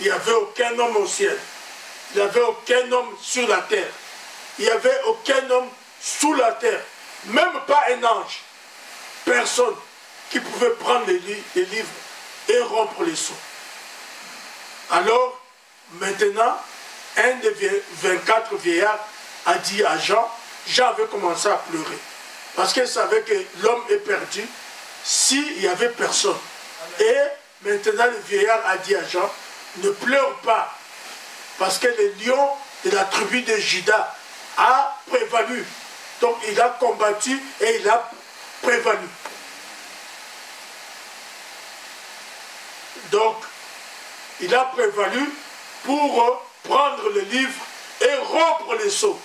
Il n'y avait aucun homme au ciel. Il n'y avait aucun homme sur la terre. Il n'y avait aucun homme sous la terre. Même pas un ange. Personne qui pouvait prendre les livres et rompre les sceaux. Alors, maintenant, un des 24 vieillards a dit à Jean, Jean avait commencé à pleurer. Parce qu'il savait que l'homme est perdu s'il n'y avait personne. Et maintenant, le vieillard a dit à Jean, ne pleure pas. Parce que le lion de la tribu de Juda a prévalu. Donc, il a combattu et il a prévalu. Donc, il a prévalu pour prendre le livre et rompre les sceaux.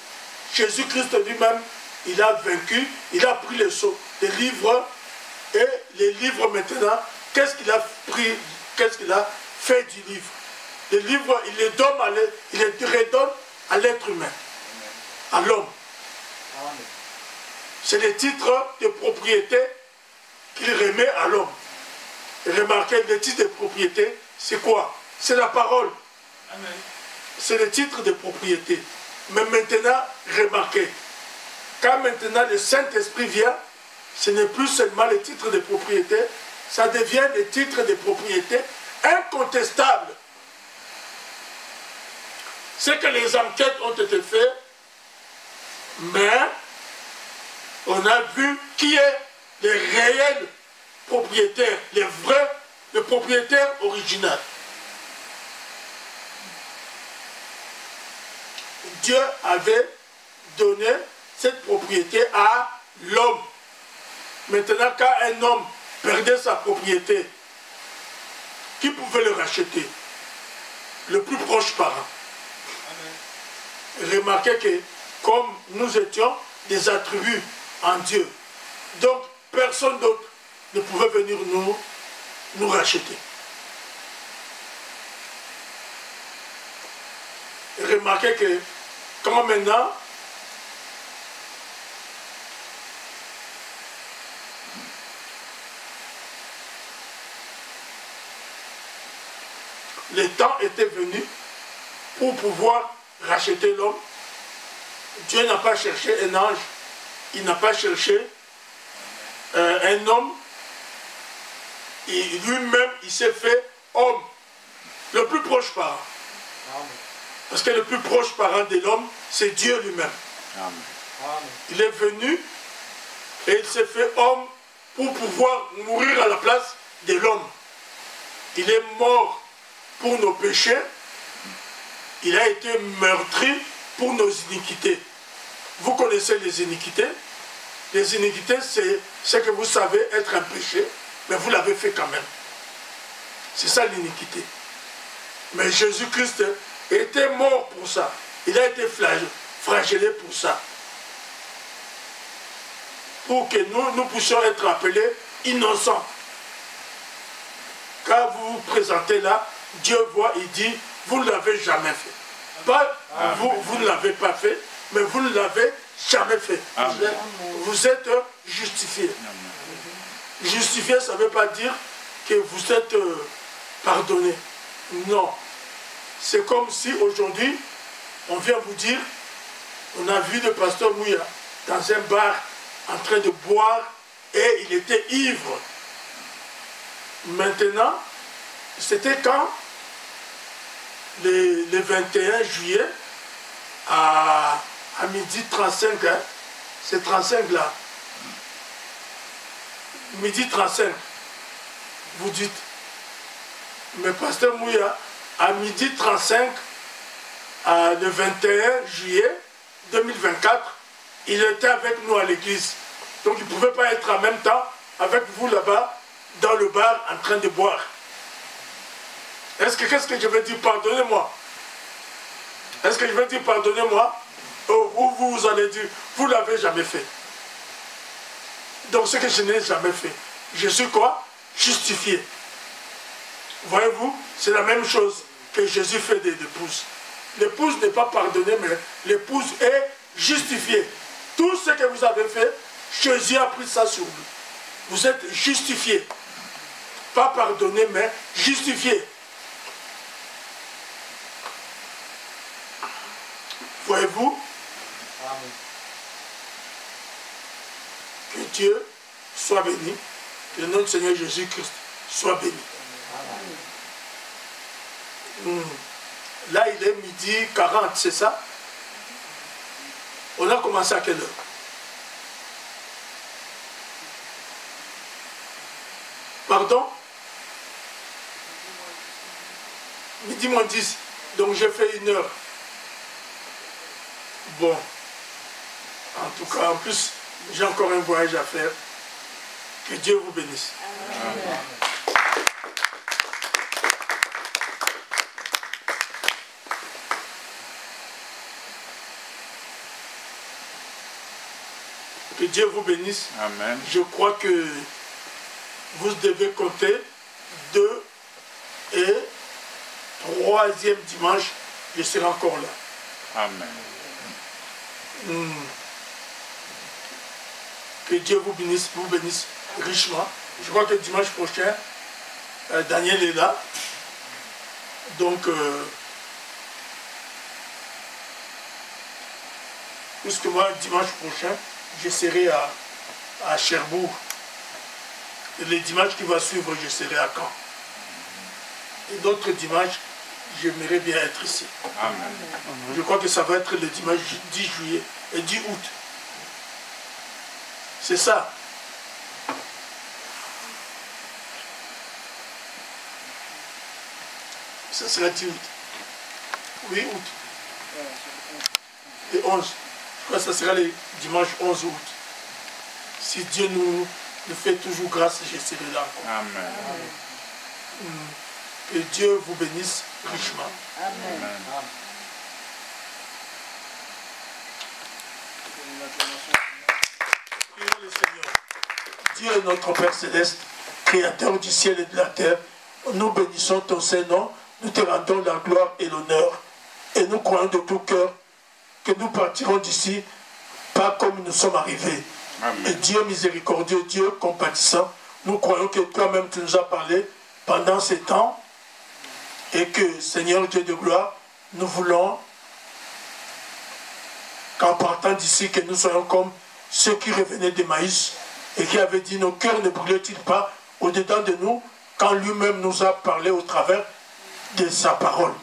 Jésus-Christ lui-même, il a vaincu, il a pris les sceaux, les livres, et les livres maintenant, qu'est-ce qu'il a pris, qu'est-ce qu'il a fait du livre? Les livres, il les redonne à l'être humain, à l'homme. C'est les titres de propriété qu'il remet à l'homme. Remarquez, les titres de propriété, c'est quoi? C'est la parole. C'est le titre de propriété. Mais maintenant, remarquez, quand maintenant le Saint-Esprit vient, ce n'est plus seulement les titres de propriété, ça devient des titres de propriété incontestables. C'est que les enquêtes ont été faites, mais on a vu qui est le réel propriétaire, le propriétaire original. Dieu avait donné cette propriété à l'homme. Maintenant, quand un homme perdait sa propriété, qui pouvait le racheter? Le plus proche parent. Remarquez que comme nous étions des attributs en Dieu, donc personne d'autre ne pouvait venir nous racheter. Remarquez que quand maintenant le temps était venu pour pouvoir racheter l'homme, Dieu n'a pas cherché un ange, il n'a pas cherché un homme, et lui-même il s'est fait homme, le plus proche parent. Parce que le plus proche parent de l'homme, c'est Dieu lui-même. Il est venu et il s'est fait homme pour pouvoir mourir à la place de l'homme. Il est mort pour nos péchés. Il a été meurtri pour nos iniquités. Vous connaissez les iniquités? Les iniquités, c'est ce que vous savez être un péché, mais vous l'avez fait quand même. C'est ça l'iniquité. Mais Jésus-Christ était mort pour ça. Il a été flagellé pour ça. Pour que nous puissions être appelés innocents. Quand vous vous présentez là, Dieu voit, il dit, vous ne l'avez jamais fait. Pas vous ne l'avez pas fait, mais vous ne l'avez jamais fait. Vous êtes justifié. Justifié, ça ne veut pas dire que vous êtes pardonné. Non. C'est comme si aujourd'hui, on vient vous dire, on a vu le pasteur Mouya dans un bar en train de boire et il était ivre. Maintenant, c'était quand le 21 juillet à midi 35, hein, c'est 35 là. Midi 35, vous dites, mais pasteur Mouya, à midi 35, le 21 juillet 2024, il était avec nous à l'église. Donc il ne pouvait pas être en même temps avec vous là-bas, dans le bar, en train de boire. Qu'est-ce que je veux dire? Pardonnez-moi. Est-ce que je veux dire pardonnez-moi? Ou vous allez dire, vous ne l'avez jamais fait. Donc ce que je n'ai jamais fait, je suis quoi? Justifié. Voyez-vous, c'est la même chose que Jésus fait de l'épouse. L'épouse n'est pas pardonnée, mais l'épouse est justifiée. Tout ce que vous avez fait, Jésus a pris ça sur vous. Vous êtes justifié. Pas pardonné, mais justifié. Voyez-vous? Amen. Que Dieu soit béni. Que notre Seigneur Jésus-Christ soit béni. Là, il est 12h40, c'est ça? On a commencé à quelle heure? Pardon? 12h10. Donc j'ai fait 1 heure. Bon. En tout cas, en plus, j'ai encore un voyage à faire. Que Dieu vous bénisse. Amen. Que Dieu vous bénisse. Amen. Je crois que vous devez compter 2 et 3e dimanche, je serai encore là. Amen. Que Dieu vous bénisse richement. Je crois que dimanche prochain, Daniel est là. Donc, puisque moi, dimanche prochain, je serai à Cherbourg. Et les dimanches qui vont suivre, je serai à Caen. Et d'autres dimanches, j'aimerais bien être ici. Amen. Je crois que ça va être le dimanche 10 juillet et 10 août. C'est ça. Ça sera 10 août. Oui, août. Et 11. Je crois que ça sera le dimanche 11 août. Si Dieu nous fait toujours grâce, je serai là encore. Amen. Que Dieu vous bénisse richement. Amen. Prions le Seigneur. Dieu est notre Père Céleste, Créateur du ciel et de la terre. Nous bénissons ton Saint-Nom, nous te rendons la gloire et l'honneur. Et nous croyons de tout cœur que nous partirons d'ici, pas comme nous sommes arrivés. Amen. Et Dieu miséricordieux, Dieu compatissant, nous croyons que toi-même tu nous as parlé pendant ces temps et que, Seigneur Dieu de gloire, nous voulons qu'en partant d'ici, que nous soyons comme ceux qui revenaient d'Emmaüs et qui avaient dit, nos cœurs ne brûlaient-ils pas au-dedans de nous quand lui-même nous a parlé au travers de sa parole.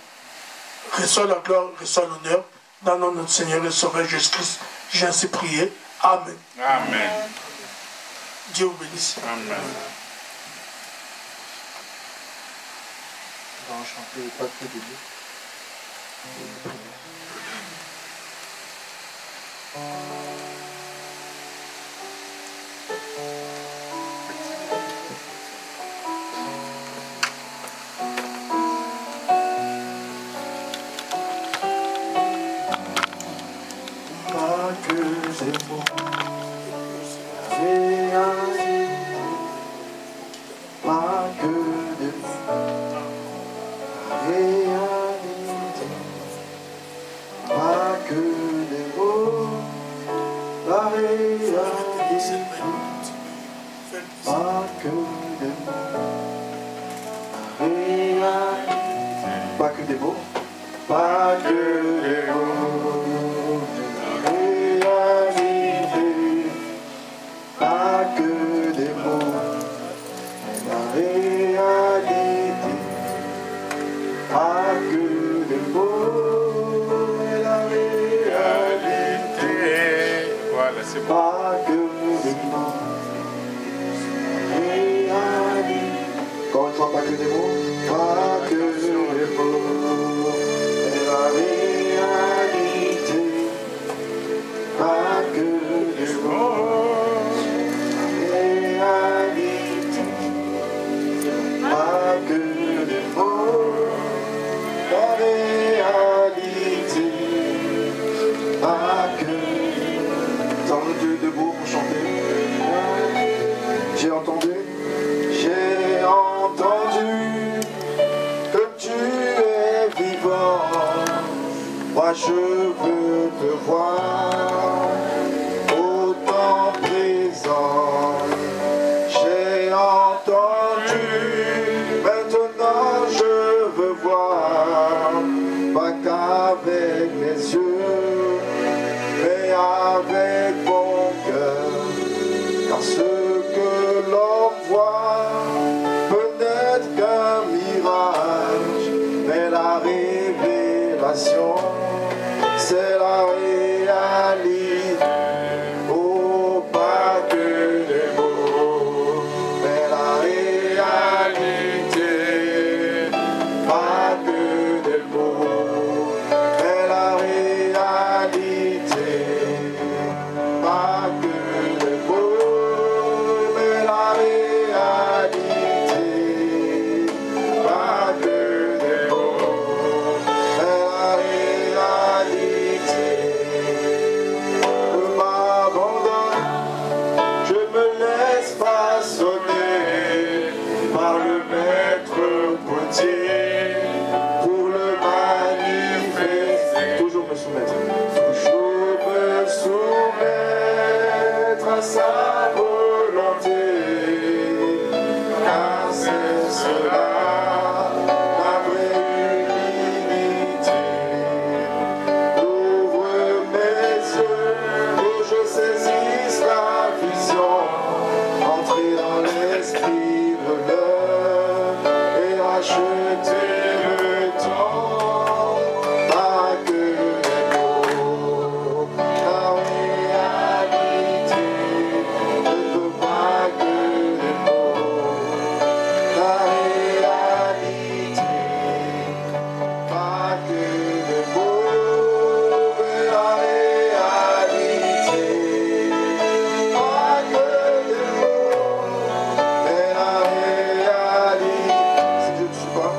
Reçois la gloire, reçois l'honneur, dans le nom de notre Seigneur et Sauveur Jésus-Christ. J'ai ainsi prié. Amen. Amen. Dieu vous bénisse. Amen. On va chanter le pacte de Dieu. Pas que des mots, pas que des mots, réalité, pas que des mots, la réalité, pas que des mots, la réalité, pas que des mots, pas que des mots. Pas que des mots, la réalité. Pas que des mots, la réalité. Voilà, c'est bon. Pas que des mots, réalité. je veux te voir au temps présent. J'ai entendu, maintenant je veux voir, pas qu'avec mes yeux, mais avec mon cœur. Car ce que l'homme voit peut n'être qu'un mirage, mais la révélation, c'est la réalité. Oh, pas que des mots, mais la réalité. Pas que des mots, mais la réalité. Pas que des mots, mais la réalité. Pas que des mots, mais la réalité. Je m'abandonne, je me laisse façonner par le maître potier pour le manifester. Toujours me soumettre. Toujours me soumettre à sa volonté. Car c'est cela la vraie humilité. Ouvre mes yeux que je saisisse la vision. Entrer dans l'esprit de l'heure et racheter le temps. Pas que des mots, la réalité. Je ne veux pas que des mots, la réalité. Pas que des mots, mais la réalité. Pas que des mots, mais la réalité. Si je ne suis pas,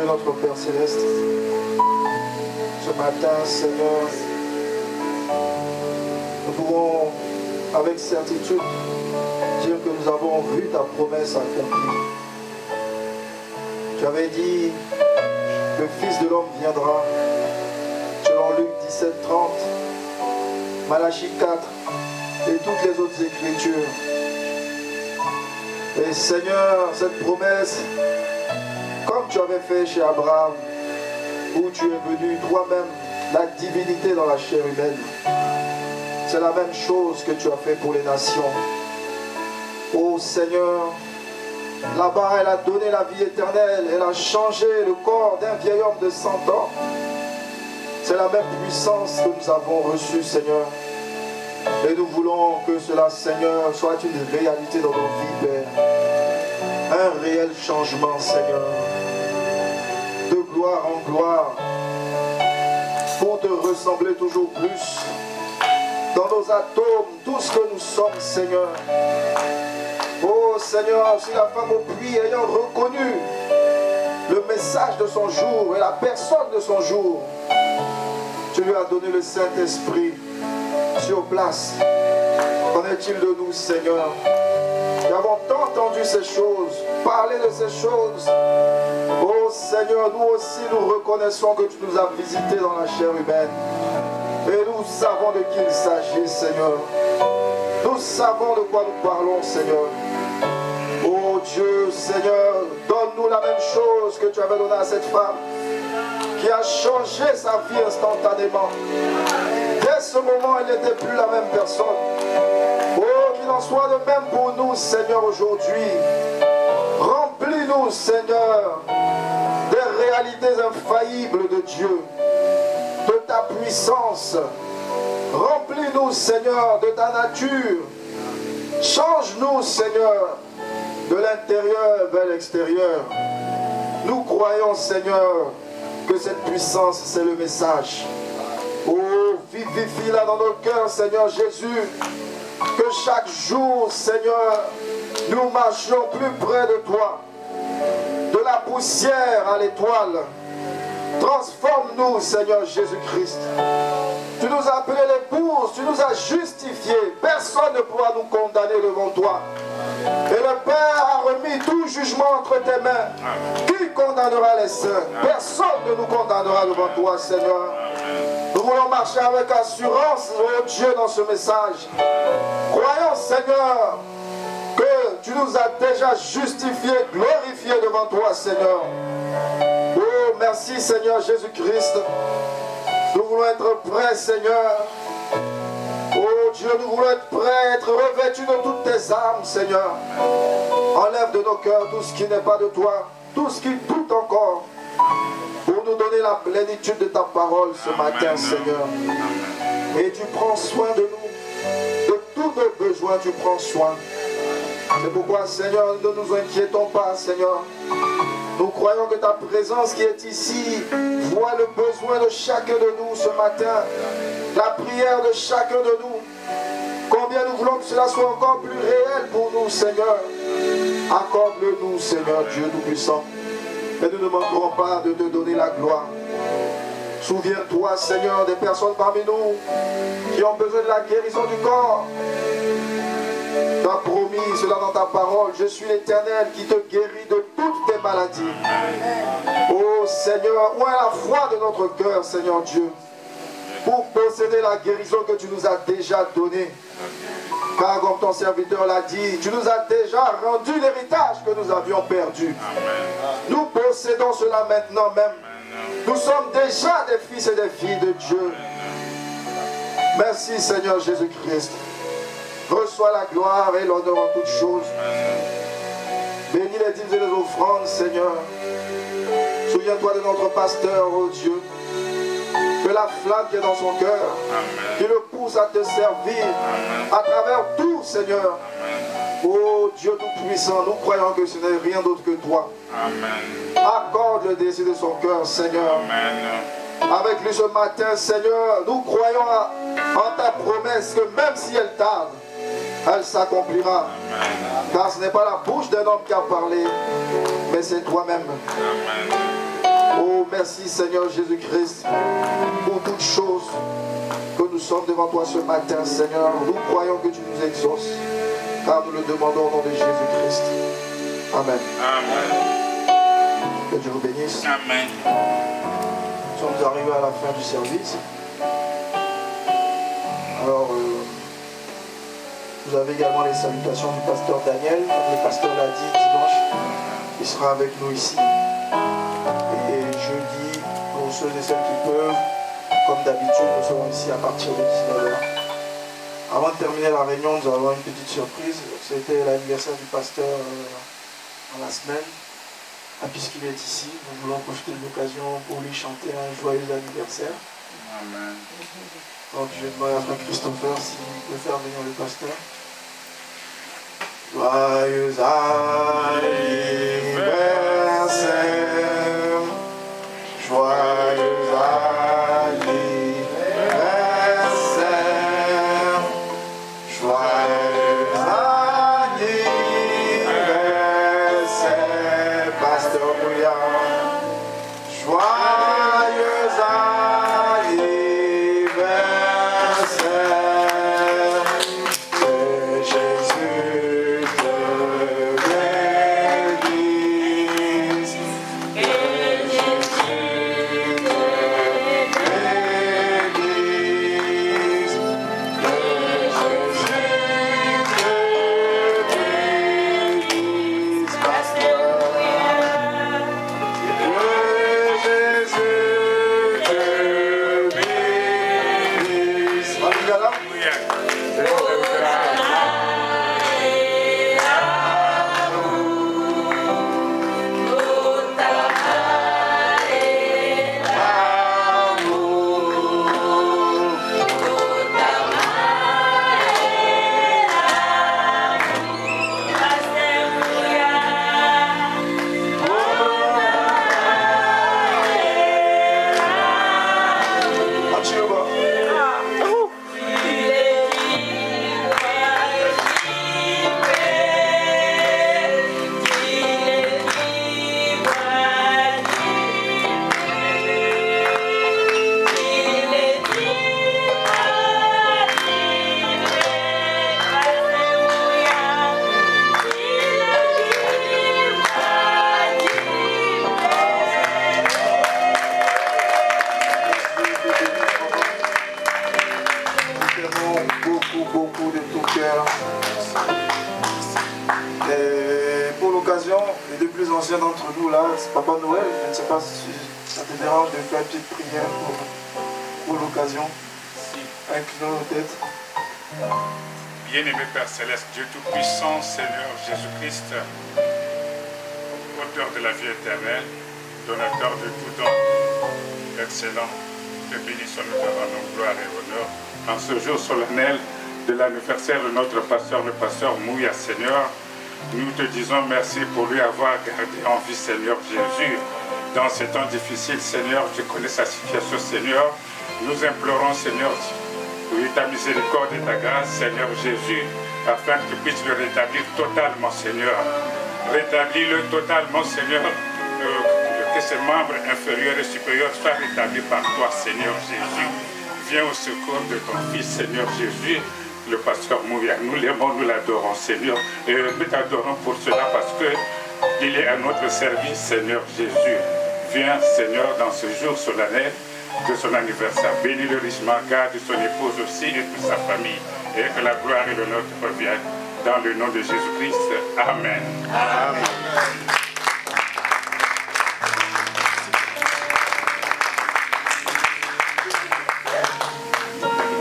notre Père Céleste, ce matin, Seigneur, nous pouvons avec certitude dire que nous avons vu ta promesse accomplie. Tu avais dit, le Fils de l'homme viendra, selon Luc 17, 30, Malachie 4 et toutes les autres Écritures. Et Seigneur, cette promesse, comme tu avais fait chez Abraham, où tu es venu toi-même, la divinité dans la chair humaine, c'est la même chose que tu as fait pour les nations. Oh Seigneur, là-bas elle a donné la vie éternelle, elle a changé le corps d'un vieil homme de 100 ans. C'est la même puissance que nous avons reçue, Seigneur. Et nous voulons que cela, Seigneur, soit une réalité dans nos vies, Père. Un réel changement, Seigneur. De gloire en gloire. Pour te ressembler toujours plus. Dans nos atomes, tout ce que nous sommes, Seigneur. Oh Seigneur, si la femme au puits ayant reconnu le message de son jour et la personne de son jour, tu lui as donné le Saint-Esprit sur place. Qu'en est-il de nous, Seigneur? Nous avons tant entendu ces choses, parlé de ces choses. Oh Seigneur, nous aussi nous reconnaissons que tu nous as visités dans la chair humaine. Et nous savons de qui il s'agit, Seigneur. Nous savons de quoi nous parlons, Seigneur. Oh Dieu, Seigneur, donne-nous la même chose que tu avais donnée à cette femme, qui a changé sa vie instantanément. Dès ce moment, elle n'était plus la même personne. Oh, qu'il en soit de même pour nous, Seigneur, aujourd'hui. Remplis-nous, Seigneur, des réalités infaillibles de Dieu, de ta puissance. Remplis-nous, Seigneur, de ta nature. Change-nous, Seigneur, de l'intérieur vers l'extérieur. Nous croyons, Seigneur, que cette puissance, c'est le message. Oh, vivifie-la dans nos cœurs, Seigneur Jésus. Que chaque jour, Seigneur, nous marchions plus près de toi. De la poussière à l'étoile. Transforme-nous, Seigneur Jésus-Christ. Tu nous as appelés l'épouse, tu nous as justifiés. Personne ne pourra nous condamner devant toi. Et le Père a remis tout jugement entre tes mains. Qui condamnera les saints? Personne ne nous condamnera devant toi, Seigneur. Nous voulons marcher avec assurance, oh Dieu, dans ce message. Croyons, Seigneur, que tu nous as déjà justifiés, glorifiés devant toi, Seigneur. Oh, merci, Seigneur Jésus-Christ. Nous voulons être prêts, Seigneur. Oh Dieu, nous voulons être prêts, être revêtus de toutes tes armes, Seigneur. Enlève de nos cœurs tout ce qui n'est pas de toi, tout ce qui doute encore, pour nous donner la plénitude de ta parole ce matin, Seigneur. Et tu prends soin de nous, de tous nos besoins, tu prends soin. C'est pourquoi, Seigneur, ne nous inquiétons pas, Seigneur. Nous croyons que ta présence qui est ici voit le besoin de chacun de nous ce matin, la prière de chacun de nous. Combien nous voulons que cela soit encore plus réel pour nous, Seigneur. Accorde-le-nous, Seigneur Dieu Tout-Puissant. Et nous ne manquerons pas de te donner la gloire. Souviens-toi, Seigneur, des personnes parmi nous qui ont besoin de la guérison du corps. Tu as promis cela dans ta parole. Je suis l'Éternel qui te guérit de toutes tes maladies. Oh Seigneur, où est la foi de notre cœur, Seigneur Dieu, pour posséder la guérison que tu nous as déjà donnée. Car comme ton serviteur l'a dit, tu nous as déjà rendu l'héritage que nous avions perdu. Nous possédons cela maintenant même. Nous sommes déjà des fils et des filles de Dieu. Merci Seigneur Jésus-Christ. Reçois la gloire et l'honneur en toutes choses. Bénis les dîmes et les offrandes, Seigneur. Souviens-toi de notre pasteur, oh Dieu. Que la flamme qui est dans son cœur, qui le pousse à te servir à travers tout, Seigneur. Oh Dieu Tout-Puissant, nous croyons que ce n'est rien d'autre que toi. Accorde le désir de son cœur, Seigneur. Avec lui ce matin, Seigneur, nous croyons en ta promesse que même si elle tarde, elle s'accomplira. Car ce n'est pas la bouche d'un homme qui a parlé, mais c'est toi-même. Oh, merci Seigneur Jésus-Christ pour toutes choses que nous sommes devant toi ce matin, Seigneur. Nous croyons que tu nous exauces, car nous le demandons au nom de Jésus-Christ. Amen. Amen. Que Dieu vous bénisse. Amen. Nous sommes arrivés à la fin du service. Alors, vous avez également les salutations du pasteur Daniel. Comme le pasteur l'a dit dimanche, il sera avec nous ici. Et jeudi, pour ceux et celles qui peuvent, comme d'habitude, nous serons ici à partir de 19h. Avant de terminer la réunion, nous avons une petite surprise. C'était l'anniversaire du pasteur dans la semaine. Ah, puisqu'il est ici, nous voulons profiter de l'occasion pour lui chanter un joyeux anniversaire. Amen. Donc je vais demander à Frère Christopher s'il peut faire venir le pasteur. Joyeux anniversaire, joyeux anniversaire, joyeux anniversaire, Pasteur William, joyeux anniversaire, que Jésus te bénisse, que Jésus te bénisse, que Jésus te bénisse, pasteur. Que Jésus te bénisse. Alléluia. Beaucoup de tout cœur. Et pour l'occasion, les deux plus anciens d'entre nous là, c'est Papa Noël. Je ne sais pas si ça te dérange de faire une petite prière pour l'occasion. Inclinons nos têtes. Bien-aimé Père Céleste, Dieu Tout-Puissant, Seigneur Jésus-Christ, auteur de la vie éternelle, donateur de tout don, excellent, te bénissons, nous te rendons gloire et honneur en ce jour solennel de l'anniversaire de notre pasteur, le pasteur Mouya, Seigneur. Nous te disons merci pour lui avoir gardé en vie, Seigneur Jésus. Dans ces temps difficiles, Seigneur, tu connais sa situation, Seigneur. Nous implorons, Seigneur, ta miséricorde et ta grâce, Seigneur Jésus, afin que tu puisses le rétablir totalement, Seigneur. Rétablis-le totalement, Seigneur, que ses membres inférieurs et supérieurs soient rétablis par toi, Seigneur Jésus. Viens au secours de ton Fils, Seigneur Jésus, le pasteur Mouya. Nous l'aimons, nous l'adorons, Seigneur. Et nous t'adorons pour cela parce qu'il est à notre service, Seigneur Jésus. Viens, Seigneur, dans ce jour solennel de son anniversaire. Bénis-le richement, garde son épouse aussi et toute sa famille. Et que la gloire et l'honneur te reviennent. Dans le nom de Jésus-Christ. Amen. Amen.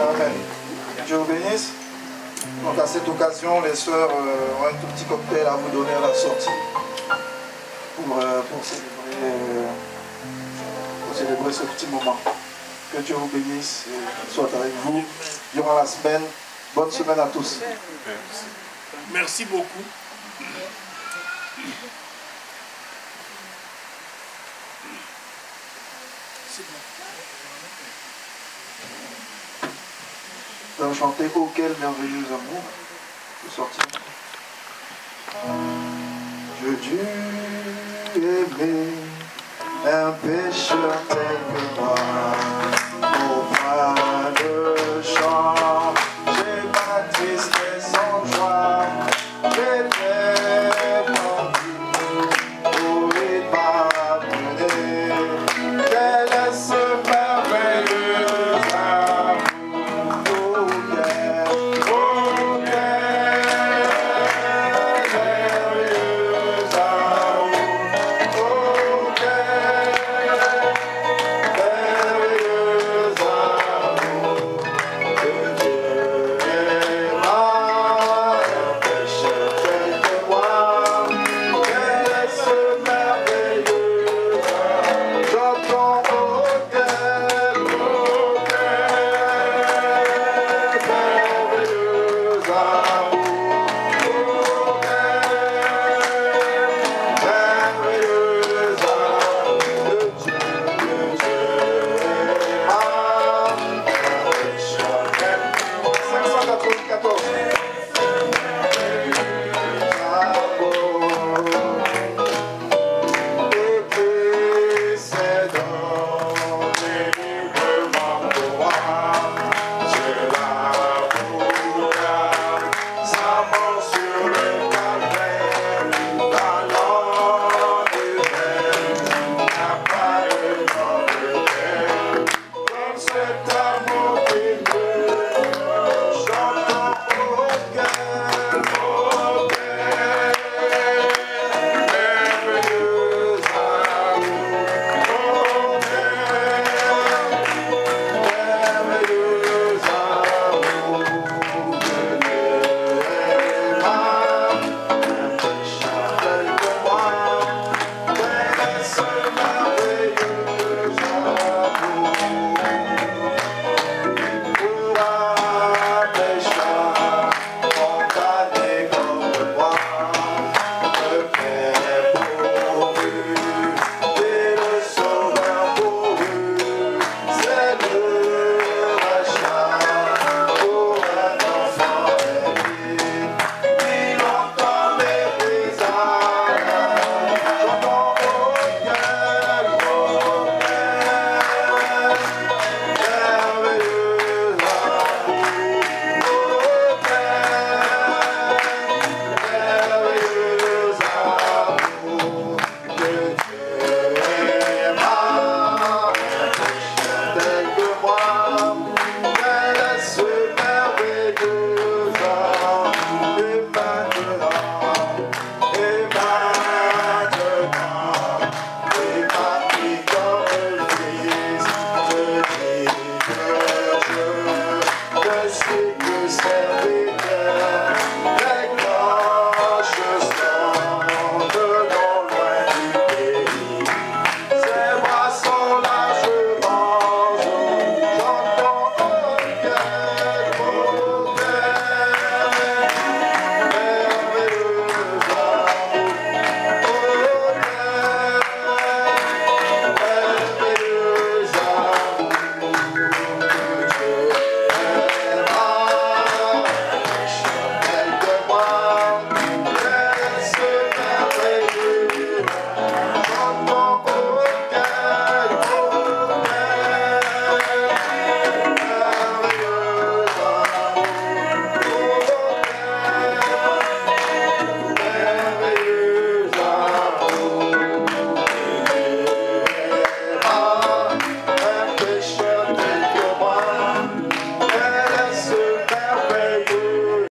Amen. Dieu vous bénisse. Donc à cette occasion, les sœurs ont un tout petit cocktail à vous donner à la sortie pour célébrer ce petit moment. Que Dieu vous bénisse et soit avec vous durant la semaine. Bonne semaine à tous. Merci beaucoup. Nous allons chanter « Oh, quel merveilleux amour » pour sortir. Je dû aimer un pécheur tel que moi.